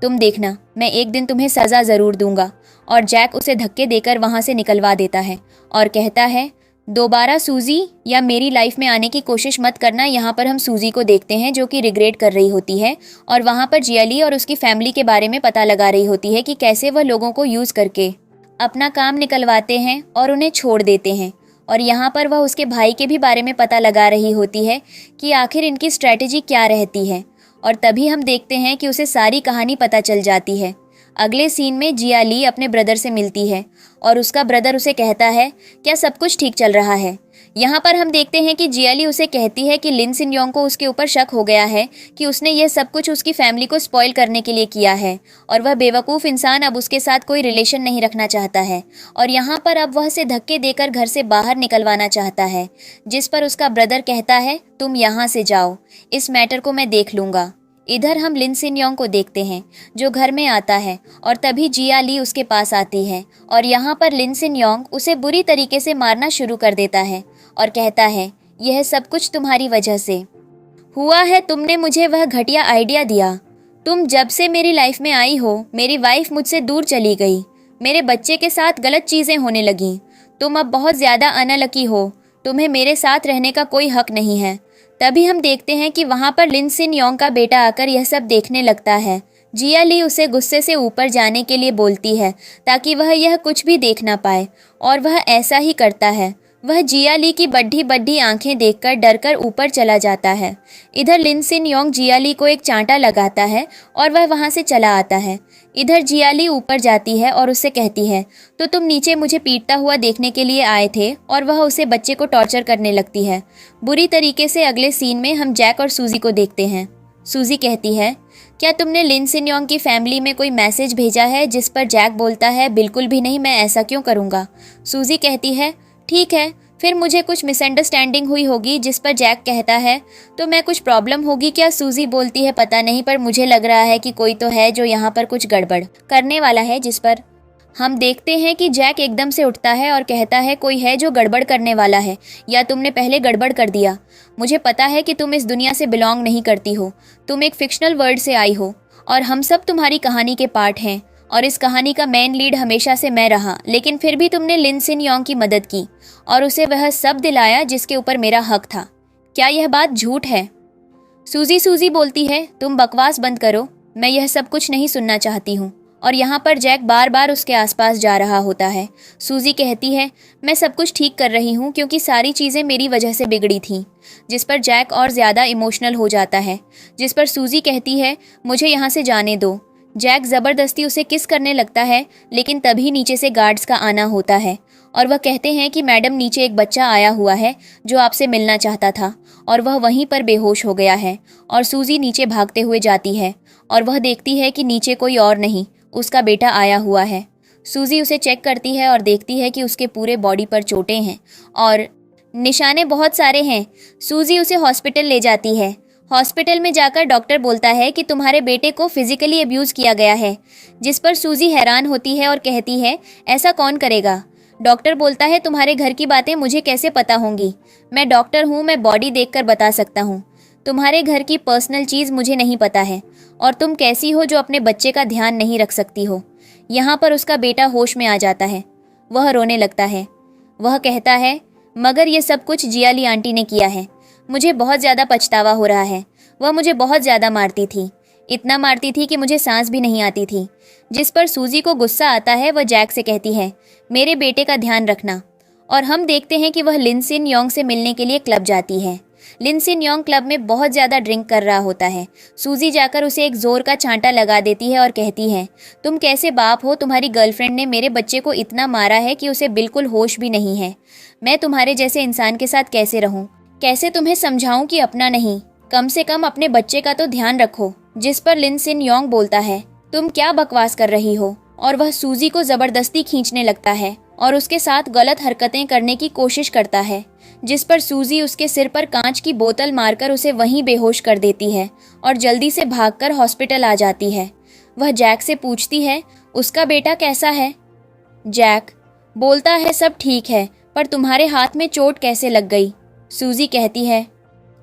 तुम देखना मैं एक दिन तुम्हें सज़ा ज़रूर दूंगा। और जैक उसे धक्के देकर वहाँ से निकलवा देता है और कहता है, दोबारा सूजी या मेरी लाइफ में आने की कोशिश मत करना। यहाँ पर हम सूजी को देखते हैं जो कि रिग्रेट कर रही होती है और वहाँ पर जिया ली और उसकी फैमिली के बारे में पता लगा रही होती है कि कैसे वह लोगों को यूज़ करके अपना काम निकलवाते हैं और उन्हें छोड़ देते हैं। और यहाँ पर वह उसके भाई के भी बारे में पता लगा रही होती है कि आखिर इनकी स्ट्रैटेजी क्या रहती है। और तभी हम देखते हैं कि उसे सारी कहानी पता चल जाती है। अगले सीन में जिया ली अपने ब्रदर से मिलती है और उसका ब्रदर उसे कहता है, क्या सब कुछ ठीक चल रहा है? यहाँ पर हम देखते हैं कि जिया ली उसे कहती है कि लिन सिन योंग को उसके ऊपर शक हो गया है कि उसने यह सब कुछ उसकी फैमिली को स्पॉइल करने के लिए किया है और वह बेवकूफ़ इंसान अब उसके साथ कोई रिलेशन नहीं रखना चाहता है और यहाँ पर अब वह उसे धक्के देकर घर से बाहर निकलवाना चाहता है। जिस पर उसका ब्रदर कहता है, तुम यहाँ से जाओ, इस मैटर को मैं देख लूँगा। इधर हम लिन सिन योंग को देखते हैं जो घर में आता है और तभी जिया ली उसके पास आती है और यहाँ पर लिन सिन योंग उसे बुरी तरीके से मारना शुरू कर देता है और कहता है, यह सब कुछ तुम्हारी वजह से हुआ है, तुमने मुझे वह घटिया आइडिया दिया। तुम जब से मेरी लाइफ में आई हो मेरी वाइफ मुझसे दूर चली गई, मेरे बच्चे के साथ गलत चीज़ें होने लगीं। तुम अब बहुत ज़्यादा अनलकी हो, तुम्हें मेरे साथ रहने का कोई हक नहीं है। तभी हम देखते हैं कि वहाँ पर लिन सिन योंग का बेटा आकर यह सब देखने लगता है। जिया ली उसे गुस्से से ऊपर जाने के लिए बोलती है ताकि वह यह कुछ भी देख ना पाए और वह ऐसा ही करता है। वह जिया ली की बड्ढी बड्ढी आंखें देखकर डरकर ऊपर चला जाता है। इधर लिन सिन योंग जिया ली को एक चांटा लगाता है और वह वहाँ से चला आता है। इधर जियाली ऊपर जाती है और उससे कहती है, तो तुम नीचे मुझे पीटता हुआ देखने के लिए आए थे, और वह उसे बच्चे को टॉर्चर करने लगती है। बुरी तरीके से अगले सीन में हम जैक और सूजी को देखते हैं। सूजी कहती है, क्या तुमने लिन सिन योंग की फैमिली में कोई मैसेज भेजा है? जिस पर जैक बोलता है, बिल्कुल भी नहीं, मैं ऐसा क्यों करूँगा। सूजी कहती है, ठीक है, फिर मुझे कुछ मिसअंडरस्टैंडिंग हुई होगी। जिस पर जैक कहता है, तो मैं कुछ प्रॉब्लम होगी क्या? सूजी बोलती है, पता नहीं, पर मुझे लग रहा है कि कोई तो है जो यहाँ पर कुछ गड़बड़ करने वाला है। जिस पर हम देखते हैं कि जैक एकदम से उठता है और कहता है, कोई है जो गड़बड़ करने वाला है, या तुमने पहले गड़बड़ कर दिया। मुझे पता है कि तुम इस दुनिया से बिलोंग नहीं करती हो, तुम एक फिक्शनल वर्ल्ड से आई हो, और हम सब तुम्हारी कहानी के पार्ट हैं, और इस कहानी का मेन लीड हमेशा से मैं रहा। लेकिन फिर भी तुमने लिन सिन योंग की मदद की और उसे वह सब दिलाया जिसके ऊपर मेरा हक था। क्या यह बात झूठ है? सूजी बोलती है, तुम बकवास बंद करो, मैं यह सब कुछ नहीं सुनना चाहती हूँ। और यहाँ पर जैक बार बार उसके आसपास जा रहा होता है। सूजी कहती है, मैं सब कुछ ठीक कर रही हूँ, क्योंकि सारी चीज़ें मेरी वजह से बिगड़ी थीं। जिस पर जैक और ज़्यादा इमोशनल हो जाता है। जिस पर सूजी कहती है, मुझे यहाँ से जाने दो। जैक ज़बरदस्ती उसे किस करने लगता है, लेकिन तभी नीचे से गार्ड्स का आना होता है और वह कहते हैं कि मैडम, नीचे एक बच्चा आया हुआ है जो आपसे मिलना चाहता था, और वह वहीं पर बेहोश हो गया है। और सूजी नीचे भागते हुए जाती है और वह देखती है कि नीचे कोई और नहीं, उसका बेटा आया हुआ है। सूजी उसे चेक करती है और देखती है कि उसके पूरे बॉडी पर चोटें हैं और निशाने बहुत सारे हैं। सूजी उसे हॉस्पिटल ले जाती है। हॉस्पिटल में जाकर डॉक्टर बोलता है कि तुम्हारे बेटे को फिजिकली अब्यूज़ किया गया है। जिस पर सूजी हैरान होती है और कहती है, ऐसा कौन करेगा? डॉक्टर बोलता है, तुम्हारे घर की बातें मुझे कैसे पता होंगी? मैं डॉक्टर हूँ, मैं बॉडी देखकर बता सकता हूँ। तुम्हारे घर की पर्सनल चीज़ मुझे नहीं पता है, और तुम कैसी हो जो अपने बच्चे का ध्यान नहीं रख सकती हो। यहाँ पर उसका बेटा होश में आ जाता है। वह रोने लगता है। वह कहता है, मगर ये सब कुछ जियाली आंटी ने किया है। मुझे बहुत ज़्यादा पछतावा हो रहा है। वह मुझे बहुत ज़्यादा मारती थी, इतना मारती थी कि मुझे सांस भी नहीं आती थी। जिस पर सूजी को गुस्सा आता है। वह जैक से कहती है, मेरे बेटे का ध्यान रखना। और हम देखते हैं कि वह लिन सिन योंग से मिलने के लिए क्लब जाती है। लिन सिन योंग क्लब में बहुत ज़्यादा ड्रिंक कर रहा होता है। सूजी जाकर उसे एक ज़ोर का छांटा लगा देती है और कहती है, तुम कैसे बाप हो? तुम्हारी गर्लफ्रेंड ने मेरे बच्चे को इतना मारा है कि उसे बिल्कुल होश भी नहीं है। मैं तुम्हारे जैसे इंसान के साथ कैसे रहूं? कैसे तुम्हें समझाऊं कि अपना नहीं, कम से कम अपने बच्चे का तो ध्यान रखो। जिस पर लिन सिन योंग बोलता है, तुम क्या बकवास कर रही हो? और वह सूजी को ज़बरदस्ती खींचने लगता है और उसके साथ गलत हरकतें करने की कोशिश करता है। जिस पर सूजी उसके सिर पर कांच की बोतल मारकर उसे वहीं बेहोश कर देती है और जल्दी से भागकर हॉस्पिटल आ जाती है। वह जैक से पूछती है, उसका बेटा कैसा है? जैक बोलता है, सब ठीक है, पर तुम्हारे हाथ में चोट कैसे लग गई? सूजी कहती है,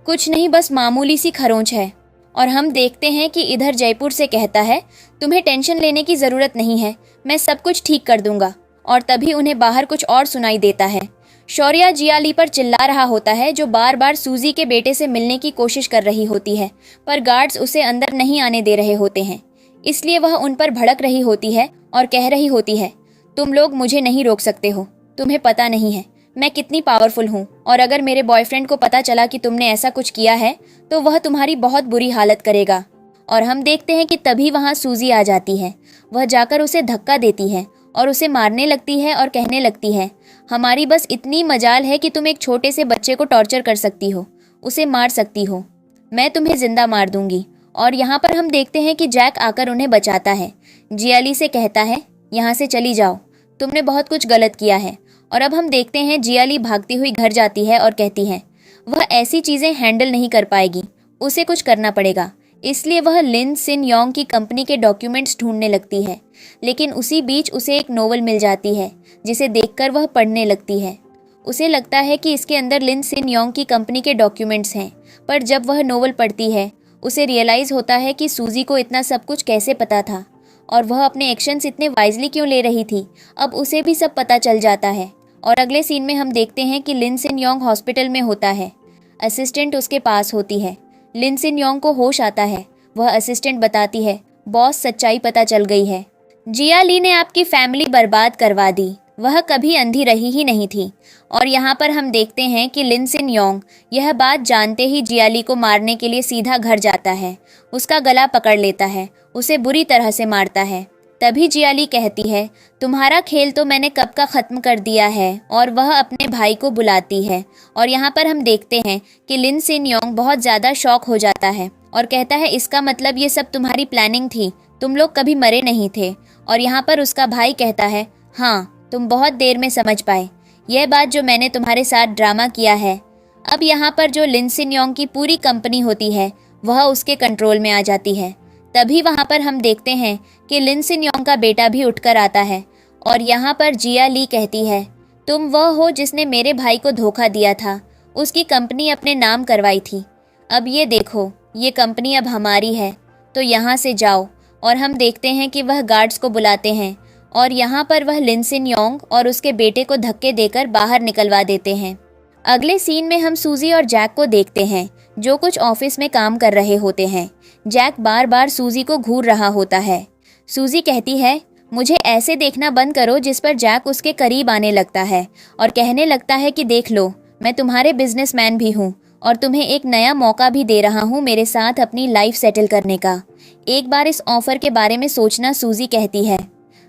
कुछ नहीं, बस मामूली सी खरोंच है। और हम देखते हैं कि इधर जयपुर से कहता है, तुम्हें टेंशन लेने की ज़रूरत नहीं है, मैं सब कुछ ठीक कर दूंगा। और तभी उन्हें बाहर कुछ और सुनाई देता है। शौर्या जियाली पर चिल्ला रहा होता है, जो बार बार सूजी के बेटे से मिलने की कोशिश कर रही होती है, पर गार्ड्स उसे अंदर नहीं आने दे रहे होते हैं। इसलिए वह उन पर भड़क रही होती है और कह रही होती है, तुम लोग मुझे नहीं रोक सकते हो, तुम्हें पता नहीं है मैं कितनी पावरफुल हूँ, और अगर मेरे बॉयफ्रेंड को पता चला कि तुमने ऐसा कुछ किया है तो वह तुम्हारी बहुत बुरी हालत करेगा। और हम देखते हैं कि तभी वहाँ सूजी आ जाती है। वह जाकर उसे धक्का देती है और उसे मारने लगती है और कहने लगती है, हमारी बस इतनी मजाल है कि तुम एक छोटे से बच्चे को टॉर्चर कर सकती हो, उसे मार सकती हो, मैं तुम्हें जिंदा मार दूंगी। और यहाँ पर हम देखते हैं कि जैक आकर उन्हें बचाता है। जियाली से कहता है, यहाँ से चली जाओ, तुमने बहुत कुछ गलत किया है। और अब हम देखते हैं जियाली भागती हुई घर जाती है और कहती है, वह ऐसी चीज़ें हैंडल नहीं कर पाएगी, उसे कुछ करना पड़ेगा। इसलिए वह लिन सिन योंग की कंपनी के डॉक्यूमेंट्स ढूंढने लगती है। लेकिन उसी बीच उसे एक नोवेल मिल जाती है, जिसे देखकर वह पढ़ने लगती है। उसे लगता है कि इसके अंदर लिन सिन योंग की कंपनी के डॉक्यूमेंट्स हैं, पर जब वह नोवेल पढ़ती है उसे रियलाइज़ होता है कि सूजी को इतना सब कुछ कैसे पता था, और वह अपने एक्शंस इतने वाइजली क्यों ले रही थी। अब उसे भी सब पता चल जाता है। और अगले सीन में हम देखते हैं कि लिन सिन योंग हॉस्पिटल में होता है। असिस्टेंट उसके पास होती है। लिन सिन योंग को होश आता है। वह असिस्टेंट बताती है, बॉस, सच्चाई पता चल गई है, जियाली ने आपकी फैमिली बर्बाद करवा दी, वह कभी अंधी रही ही नहीं थी। और यहाँ पर हम देखते हैं कि लिन सिन योंग यह बात जानते ही जियाली को मारने के लिए सीधा घर जाता है, उसका गला पकड़ लेता है, उसे बुरी तरह से मारता है। तभी जियाली कहती है, तुम्हारा खेल तो मैंने कब का ख़त्म कर दिया है, और वह अपने भाई को बुलाती है। और यहाँ पर हम देखते हैं कि लिन सिन योंग बहुत ज़्यादा शॉक हो जाता है और कहता है, इसका मतलब ये सब तुम्हारी प्लानिंग थी, तुम लोग कभी मरे नहीं थे। और यहाँ पर उसका भाई कहता है, हाँ तुम बहुत देर में समझ पाए यह बात जो मैंने तुम्हारे साथ ड्रामा किया है। अब यहाँ पर जो लिन सिन योंग की पूरी कंपनी होती है वह उसके कंट्रोल में आ जाती है। तभी वहाँ पर हम देखते हैं कि लिन सिन योंग का बेटा भी उठकर आता है और यहाँ पर जिया ली कहती है, तुम वह हो जिसने मेरे भाई को धोखा दिया था, उसकी कंपनी अपने नाम करवाई थी। अब ये देखो, ये कंपनी अब हमारी है, तो यहाँ से जाओ। और हम देखते हैं कि वह गार्ड्स को बुलाते हैं और यहाँ पर वह लिन सिन योंग और उसके बेटे को धक्के देकर बाहर निकलवा देते हैं। अगले सीन में हम सूजी और जैक को देखते हैं जो कुछ ऑफिस में काम कर रहे होते हैं। जैक बार बार सूजी को घूर रहा होता है। सूजी कहती है, मुझे ऐसे देखना बंद करो, जिस पर जैक उसके करीब आने लगता है और कहने लगता है कि देख लो, मैं तुम्हारे बिजनेसमैन भी हूँ और तुम्हें एक नया मौका भी दे रहा हूँ मेरे साथ अपनी लाइफ सेटल करने का। एक बार इस ऑफर के बारे में सोचना। सूजी कहती है,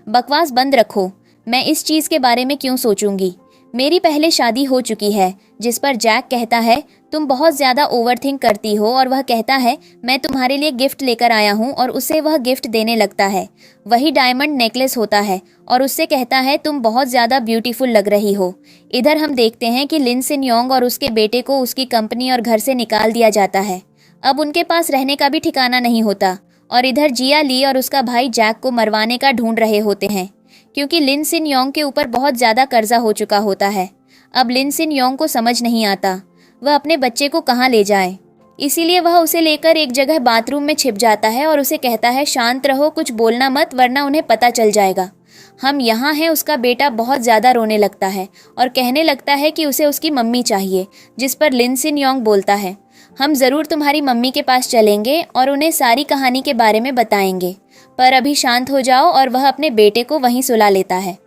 बकवास बंद रखो, मैं इस चीज़ के बारे में क्यों सोचूंगी, मेरी पहले शादी हो चुकी है। जिस पर जैक कहता है, तुम बहुत ज़्यादा ओवरथिंक करती हो। और वह कहता है, मैं तुम्हारे लिए गिफ्ट लेकर आया हूँ, और उसे वह गिफ्ट देने लगता है। वही डायमंड नेकलेस होता है और उससे कहता है, तुम बहुत ज़्यादा ब्यूटीफुल लग रही हो। इधर हम देखते हैं कि लिन सिन योंग और उसके बेटे को उसकी कंपनी और घर से निकाल दिया जाता है। अब उनके पास रहने का भी ठिकाना नहीं होता। और इधर जिया ली और उसका भाई जैक को मरवाने का ढूंढ रहे होते हैं, क्योंकि लिन सिन योंग के ऊपर बहुत ज़्यादा कर्जा हो चुका होता है। अब लिन सिन योंग को समझ नहीं आता वह अपने बच्चे को कहाँ ले जाए, इसीलिए वह उसे लेकर एक जगह बाथरूम में छिप जाता है और उसे कहता है, शांत रहो, कुछ बोलना मत, वरना उन्हें पता चल जाएगा हम यहाँ हैं। उसका बेटा बहुत ज़्यादा रोने लगता है और कहने लगता है कि उसे उसकी मम्मी चाहिए। जिस पर लिन सिन योंग बोलता है, हम ज़रूर तुम्हारी मम्मी के पास चलेंगे और उन्हें सारी कहानी के बारे में बताएंगे, पर अभी शांत हो जाओ। और वह अपने बेटे को वहीं सुला लेता है।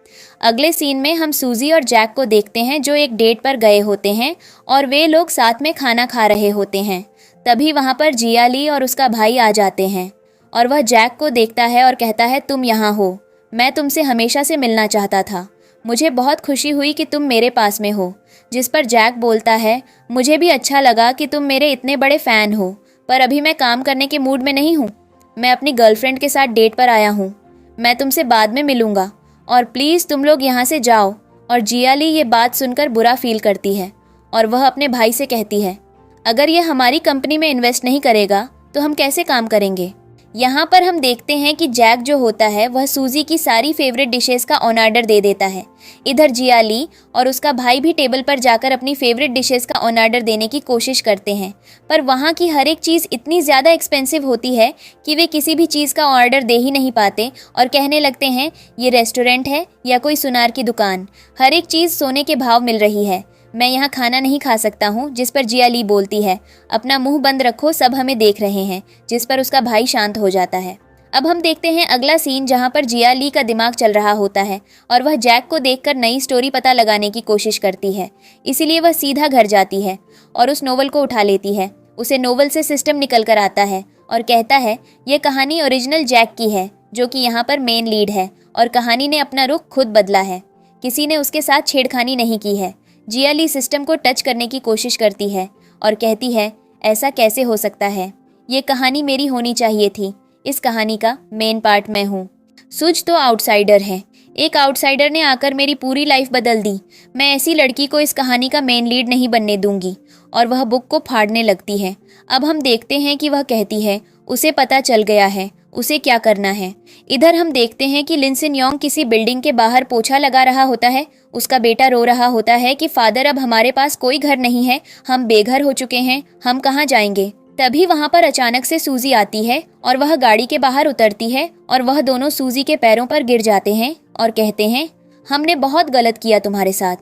अगले सीन में हम सूजी और जैक को देखते हैं जो एक डेट पर गए होते हैं और वे लोग साथ में खाना खा रहे होते हैं। तभी वहाँ पर जिया ली और उसका भाई आ जाते हैं और वह जैक को देखता है और कहता है, तुम यहाँ हो, मैं तुमसे हमेशा से मिलना चाहता था, मुझे बहुत खुशी हुई कि तुम मेरे पास में हो। जिस पर जैक बोलता है, मुझे भी अच्छा लगा कि तुम मेरे इतने बड़े फ़ैन हो, पर अभी मैं काम करने के मूड में नहीं हूँ, मैं अपनी गर्लफ्रेंड के साथ डेट पर आया हूँ, मैं तुमसे बाद में मिलूँगा और प्लीज़ तुम लोग यहाँ से जाओ। और जिया ली ये बात सुनकर बुरा फील करती है और वह अपने भाई से कहती है, अगर यह हमारी कंपनी में इन्वेस्ट नहीं करेगा तो हम कैसे काम करेंगे। यहाँ पर हम देखते हैं कि जैक जो होता है वह सूजी की सारी फेवरेट डिशेस का ऑन ऑर्डर दे देता है। इधर जिया ली और उसका भाई भी टेबल पर जाकर अपनी फेवरेट डिशेस का ऑन ऑर्डर देने की कोशिश करते हैं, पर वहाँ की हर एक चीज़ इतनी ज़्यादा एक्सपेंसिव होती है कि वे किसी भी चीज़ का ऑर्डर दे ही नहीं पाते और कहने लगते हैं, ये रेस्टोरेंट है या कोई सुनार की दुकान, हर एक चीज़ सोने के भाव मिल रही है, मैं यहाँ खाना नहीं खा सकता हूँ। जिस पर जिया ली बोलती है, अपना मुंह बंद रखो, सब हमें देख रहे हैं। जिस पर उसका भाई शांत हो जाता है। अब हम देखते हैं अगला सीन जहाँ पर जिया ली का दिमाग चल रहा होता है और वह जैक को देखकर नई स्टोरी पता लगाने की कोशिश करती है। इसीलिए वह सीधा घर जाती है और उस नोवेल को उठा लेती है। उसे नोवेल से सिस्टम निकल कर आता है और कहता है, यह कहानी ओरिजिनल जैक की है जो कि यहाँ पर मेन लीड है और कहानी ने अपना रुख खुद बदला है, किसी ने उसके साथ छेड़खानी नहीं की है। जिया ली सिस्टम को टच करने की कोशिश करती है और कहती है, ऐसा कैसे हो सकता है, ये कहानी मेरी होनी चाहिए थी, इस कहानी का मेन पार्ट मैं हूँ। सुज तो आउटसाइडर है, एक आउटसाइडर ने आकर मेरी पूरी लाइफ बदल दी, मैं ऐसी लड़की को इस कहानी का मेन लीड नहीं बनने दूंगी। और वह बुक को फाड़ने लगती है। अब हम देखते हैं कि वह कहती है, उसे पता चल गया है, उसे क्या करना है। इधर हम देखते हैं कि लिन सिन योंग किसी बिल्डिंग के बाहर पोछा लगा रहा होता है। उसका बेटा रो रहा होता है कि फादर, अब हमारे पास कोई घर नहीं है, हम बेघर हो चुके हैं, हम कहाँ जाएंगे। तभी वहाँ पर अचानक से सूजी आती है और वह गाड़ी के बाहर उतरती है और वह दोनों सूजी के पैरों पर गिर जाते हैं और कहते हैं, हमने बहुत गलत किया तुम्हारे साथ,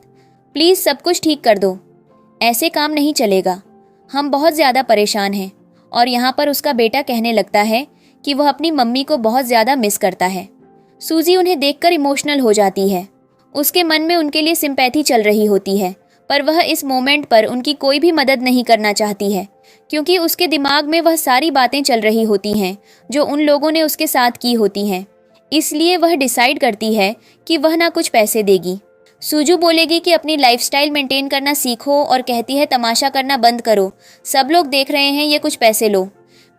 प्लीज़ सब कुछ ठीक कर दो, ऐसे काम नहीं चलेगा, हम बहुत ज़्यादा परेशान हैं। और यहाँ पर उसका बेटा कहने लगता है कि वह अपनी मम्मी को बहुत ज़्यादा मिस करता है। सूजी उन्हें देखकर इमोशनल हो जाती है। उसके मन में उनके लिए सिंपैथी चल रही होती है, पर वह इस मोमेंट पर उनकी कोई भी मदद नहीं करना चाहती है, क्योंकि उसके दिमाग में वह सारी बातें चल रही होती हैं जो उन लोगों ने उसके साथ की होती हैं। इसलिए वह डिसाइड करती है कि वह ना कुछ पैसे देगी। सूजू बोलेगी कि अपनी लाइफस्टाइल मेंटेन करना सीखो और कहती है तमाशा करना बंद करो, सब लोग देख रहे हैं, ये कुछ पैसे लो।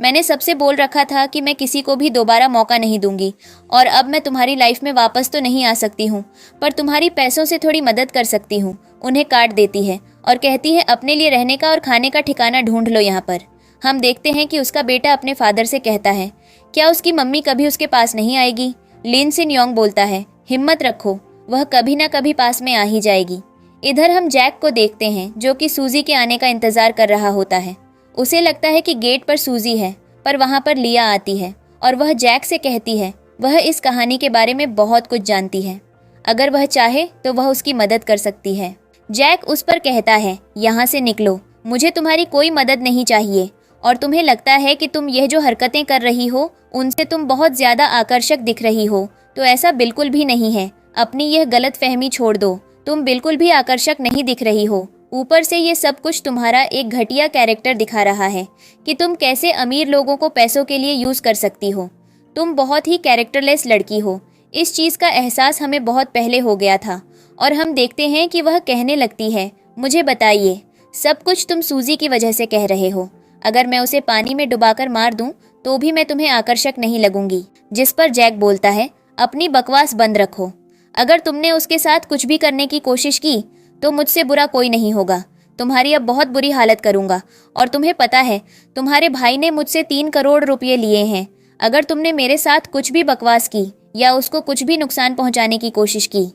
मैंने सबसे बोल रखा था कि मैं किसी को भी दोबारा मौका नहीं दूंगी और अब मैं तुम्हारी लाइफ में वापस तो नहीं आ सकती हूँ, पर तुम्हारी पैसों से थोड़ी मदद कर सकती हूँ। उन्हें काट देती है और कहती है अपने लिए रहने का और खाने का ठिकाना ढूंढ लो यहाँ पर। हम देखते हैं कि उसका बेटा अपने फादर से कहता है क्या उसकी मम्मी कभी उसके पास नहीं आएगी। लिन सिन योंग बोलता है हिम्मत रखो, वह कभी ना कभी पास में आ ही जाएगी। इधर हम जैक को देखते हैं जो कि सूजी के आने का इंतजार कर रहा होता है। उसे लगता है कि गेट पर सूजी है, पर वहां पर लिया आती है और वह जैक से कहती है वह इस कहानी के बारे में बहुत कुछ जानती है, अगर वह चाहे तो वह उसकी मदद कर सकती है। जैक उस पर कहता है यहाँ से निकलो, मुझे तुम्हारी कोई मदद नहीं चाहिए और तुम्हें लगता है कि तुम यह जो हरकतें कर रही हो उनसे तुम बहुत ज्यादा आकर्षक दिख रही हो, तो ऐसा बिल्कुल भी नहीं है। अपनी यह गलत फहमी छोड़ दो, तुम बिल्कुल भी आकर्षक नहीं दिख रही हो। ऊपर से ये सब कुछ तुम्हारा एक घटिया कैरेक्टर दिखा रहा है कि तुम कैसे अमीर लोगों को पैसों के लिए यूज कर सकती हो। तुम बहुत ही कैरेक्टरलेस लड़की हो। इस चीज का एहसास हमें बहुत पहले हो गया था और हम देखते हैं कि वह कहने लगती है मुझे बताइए, सब कुछ तुम सूजी की वजह से कह रहे हो। अगर मैं उसे पानी में डुबाकर मार दूं तो भी मैं तुम्हें आकर्षक नहीं लगूंगी। जिस पर जैक बोलता है अपनी बकवास बंद रखो, अगर तुमने उसके साथ कुछ भी करने की कोशिश की तो मुझसे बुरा कोई नहीं होगा। तुम्हारी अब बहुत बुरी हालत करूंगा और तुम्हें पता है तुम्हारे भाई ने मुझसे 3 करोड़ रुपये लिए हैं। अगर तुमने मेरे साथ कुछ भी बकवास की या उसको कुछ भी नुकसान पहुंचाने की कोशिश की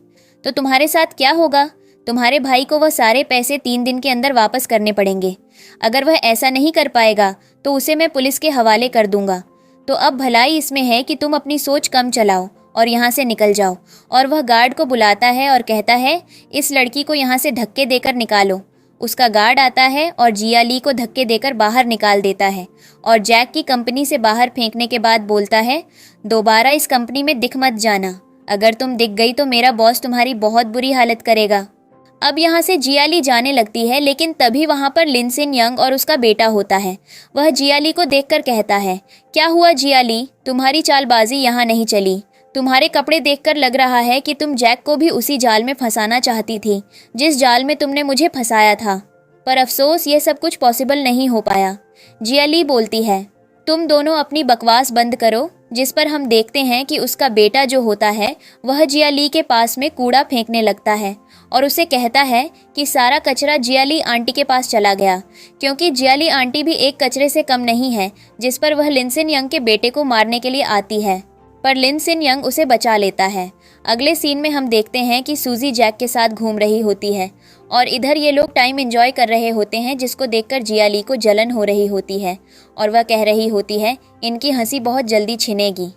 तो तुम्हारे साथ क्या होगा? तुम्हारे भाई को वह सारे पैसे 3 दिन के अंदर वापस करने पड़ेंगे। अगर वह ऐसा नहीं कर पाएगा तो उसे मैं पुलिस के हवाले कर दूंगा। तो अब भलाई इसमें है कि तुम अपनी सोच कम चलाओ और यहाँ से निकल जाओ। और वह गार्ड को बुलाता है और कहता है इस लड़की को यहाँ से धक्के देकर निकालो। उसका गार्ड आता है और जिया ली को धक्के देकर बाहर निकाल देता है और जैक की कंपनी से बाहर फेंकने के बाद बोलता है दोबारा इस कंपनी में दिख मत जाना, अगर तुम दिख गई तो मेरा बॉस तुम्हारी बहुत बुरी हालत करेगा। अब यहाँ से जिया ली जाने लगती है, लेकिन तभी वहाँ पर लिन सिन यंग और उसका बेटा होता है। वह जिया ली को देखकर कहता है क्या हुआ जिया ली, तुम्हारी चालबाजी यहाँ नहीं चली। तुम्हारे कपड़े देखकर लग रहा है कि तुम जैक को भी उसी जाल में फंसाना चाहती थी जिस जाल में तुमने मुझे फंसाया था, पर अफसोस ये सब कुछ पॉसिबल नहीं हो पाया। जिया ली बोलती है तुम दोनों अपनी बकवास बंद करो। जिस पर हम देखते हैं कि उसका बेटा जो होता है वह जिया ली के पास में कूड़ा फेंकने लगता है और उसे कहता है कि सारा कचरा जिया ली आंटी के पास चला गया, क्योंकि जिया ली आंटी भी एक कचरे से कम नहीं है। जिस पर वह लिन सिन यंग के बेटे को मारने के लिए आती है, पर लिन सिन यंग उसे बचा लेता है। अगले सीन में हम देखते हैं कि सूजी जैक के साथ घूम रही होती है और इधर ये लोग टाइम एंजॉय कर रहे होते हैं, जिसको देखकर जिया ली को जलन हो रही होती है और वह कह रही होती है इनकी हंसी बहुत जल्दी छिनेगी।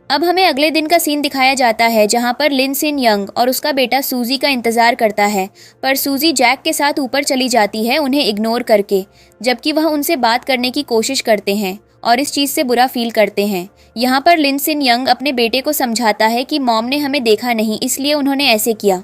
अब हमें अगले दिन का सीन दिखाया जाता है जहां पर लिन सिन यंग और उसका बेटा सूजी का इंतजार करता है, पर सूजी जैक के साथ ऊपर चली जाती है उन्हें इग्नोर करके, जबकि वह उनसे बात करने की कोशिश करते हैं और इस चीज़ से बुरा फील करते हैं। यहाँ पर लिन सिन यंग अपने बेटे को समझाता है कि मॉम ने हमें देखा नहीं इसलिए उन्होंने ऐसे किया,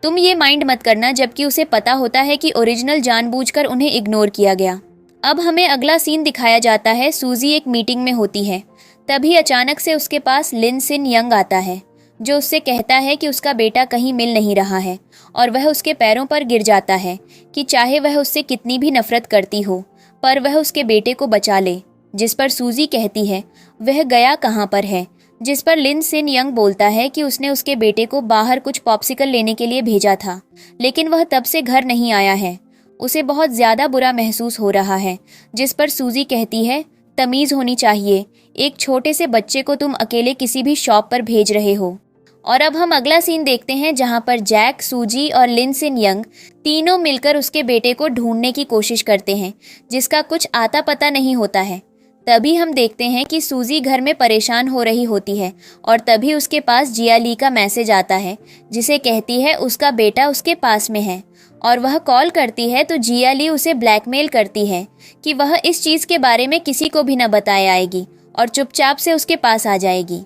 तुम ये माइंड मत करना, जबकि उसे पता होता है कि ओरिजिनल जानबूझकर उन्हें इग्नोर किया गया। अब हमें अगला सीन दिखाया जाता है सूजी एक मीटिंग में होती है, तभी अचानक से उसके पास लिन सिन यंग आता है जो उससे कहता है कि उसका बेटा कहीं मिल नहीं रहा है और वह उसके पैरों पर गिर जाता है कि चाहे वह उससे कितनी भी नफरत करती हो पर वह उसके बेटे को बचा ले। जिस पर सूजी कहती है वह गया कहाँ पर है, जिस पर लिन सिन यंग बोलता है कि उसने उसके बेटे को बाहर कुछ पॉप्सिकल लेने के लिए भेजा था, लेकिन वह तब से घर नहीं आया है। उसे बहुत ज़्यादा बुरा महसूस हो रहा है। जिस पर सूजी कहती है तमीज़ होनी चाहिए, एक छोटे से बच्चे को तुम अकेले किसी भी शॉप पर भेज रहे हो। और अब हम अगला सीन देखते हैं जहां पर जैक, सूजी और लिन सिन यंग तीनों मिलकर उसके बेटे को ढूंढने की कोशिश करते हैं जिसका कुछ आता पता नहीं होता है। तभी हम देखते हैं कि सूजी घर में परेशान हो रही होती है और तभी उसके पास जिया ली का मैसेज आता है जिसे कहती है उसका बेटा उसके पास में है और वह कॉल करती है तो जिया ली उसे ब्लैकमेल करती है कि वह इस चीज़ के बारे में किसी को भी न बताए आएगी और चुपचाप से उसके पास आ जाएगी।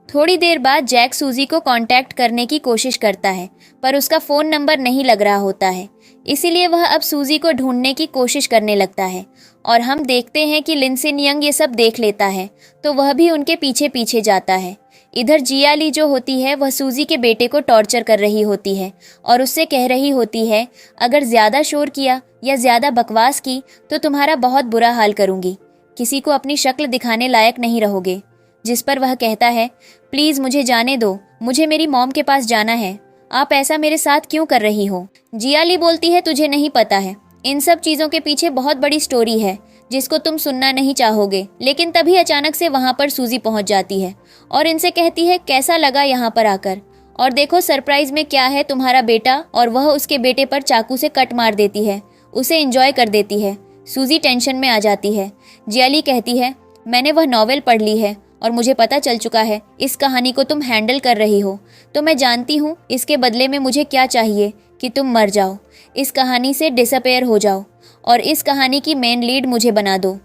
थोड़ी देर बाद जैक सूजी को कांटेक्ट करने की कोशिश करता है पर उसका फ़ोन नंबर नहीं लग रहा होता है, इसीलिए वह अब सूजी को ढूंढने की कोशिश करने लगता है और हम देखते हैं कि लिन सिन यंग ये सब देख लेता है तो वह भी उनके पीछे पीछे जाता है। इधर जिया ली जो होती है वह सूजी के बेटे को टॉर्चर कर रही होती है और उससे कह रही होती है, अगर ज़्यादा शोर किया या ज़्यादा बकवास की तो तुम्हारा बहुत बुरा हाल करूँगी, किसी को अपनी शक्ल दिखाने लायक नहीं रहोगे। जिस पर वह कहता है, प्लीज़ मुझे जाने दो, मुझे मेरी मॉम के पास जाना है, आप ऐसा मेरे साथ क्यों कर रही हो। जिया ली बोलती है, तुझे नहीं पता है, इन सब चीज़ों के पीछे बहुत बड़ी स्टोरी है जिसको तुम सुनना नहीं चाहोगे। लेकिन तभी अचानक से वहाँ पर सूजी पहुँच जाती है और इनसे कहती है, कैसा लगा यहाँ पर आकर, और देखो सरप्राइज में क्या है तुम्हारा बेटा, और वह उसके बेटे पर चाकू से कट मार देती है, उसे एंजॉय कर देती है। सूजी टेंशन में आ जाती है। जिया ली कहती है, मैंने वह नॉवेल पढ़ ली है और मुझे पता चल चुका है इस कहानी को तुम हैंडल कर रही हो, तो मैं जानती हूँ इसके बदले में मुझे क्या चाहिए कि तुम मर जाओ, इस कहानी से डिसअपेयर हो जाओ और इस कहानी की मेन लीड मुझे बना दो।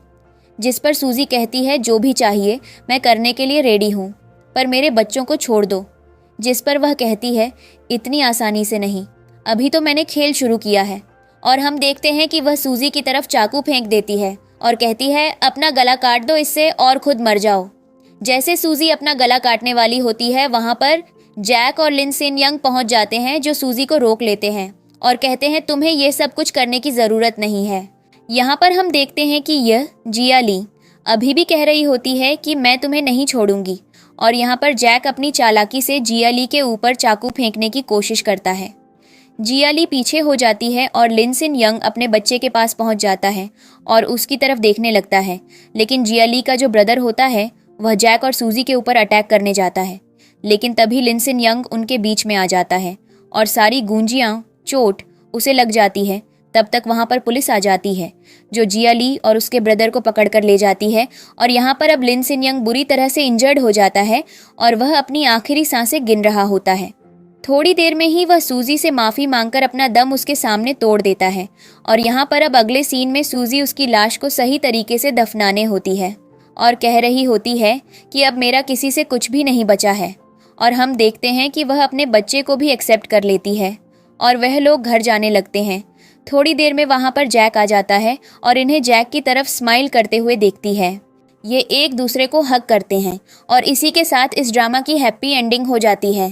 जिस पर सूजी कहती है, जो भी चाहिए मैं करने के लिए रेडी हूँ, पर मेरे बच्चों को छोड़ दो। जिस पर वह कहती है, इतनी आसानी से नहीं, अभी तो मैंने खेल शुरू किया है। और हम देखते हैं कि वह सूजी की तरफ चाकू फेंक देती है और कहती है, अपना गला काट दो इससे और खुद मर जाओ। जैसे सूजी अपना गला काटने वाली होती है, वहाँ पर जैक और लिन सिन यंग पहुँच जाते हैं जो सूजी को रोक लेते हैं और कहते हैं, तुम्हें ये सब कुछ करने की ज़रूरत नहीं है। यहाँ पर हम देखते हैं कि यह जिया ली अभी भी कह रही होती है कि मैं तुम्हें नहीं छोड़ूंगी, और यहाँ पर जैक अपनी चालाकी से जिया ली के ऊपर चाकू फेंकने की कोशिश करता है। जिया ली पीछे हो जाती है और लिन सिन यंग अपने बच्चे के पास पहुँच जाता है और उसकी तरफ देखने लगता है, लेकिन जिया ली का जो ब्रदर होता है वह जैक और सूजी के ऊपर अटैक करने जाता है। लेकिन तभी लिन सिन यंग उनके बीच में आ जाता है और सारी गूंजियाँ चोट उसे लग जाती है। तब तक वहाँ पर पुलिस आ जाती है जो जिया ली और उसके ब्रदर को पकड़ कर ले जाती है, और यहाँ पर अब लिन सिन यंग बुरी तरह से इंजर्ड हो जाता है और वह अपनी आखिरी सांसें गिन रहा होता है। थोड़ी देर में ही वह सूजी से माफ़ी मांगकर अपना दम उसके सामने तोड़ देता है, और यहाँ पर अब अगले सीन में सूजी उसकी लाश को सही तरीके से दफनाने होती है और कह रही होती है कि अब मेरा किसी से कुछ भी नहीं बचा है। और हम देखते हैं कि वह अपने बच्चे को भी एक्सेप्ट कर लेती है और वह लोग घर जाने लगते हैं। थोड़ी देर में वहाँ पर जैक आ जाता है और इन्हें जैक की तरफ स्माइल करते हुए देखती है। ये एक दूसरे को हग करते हैं और इसी के साथ इस ड्रामा की हैप्पी एंडिंग हो जाती है।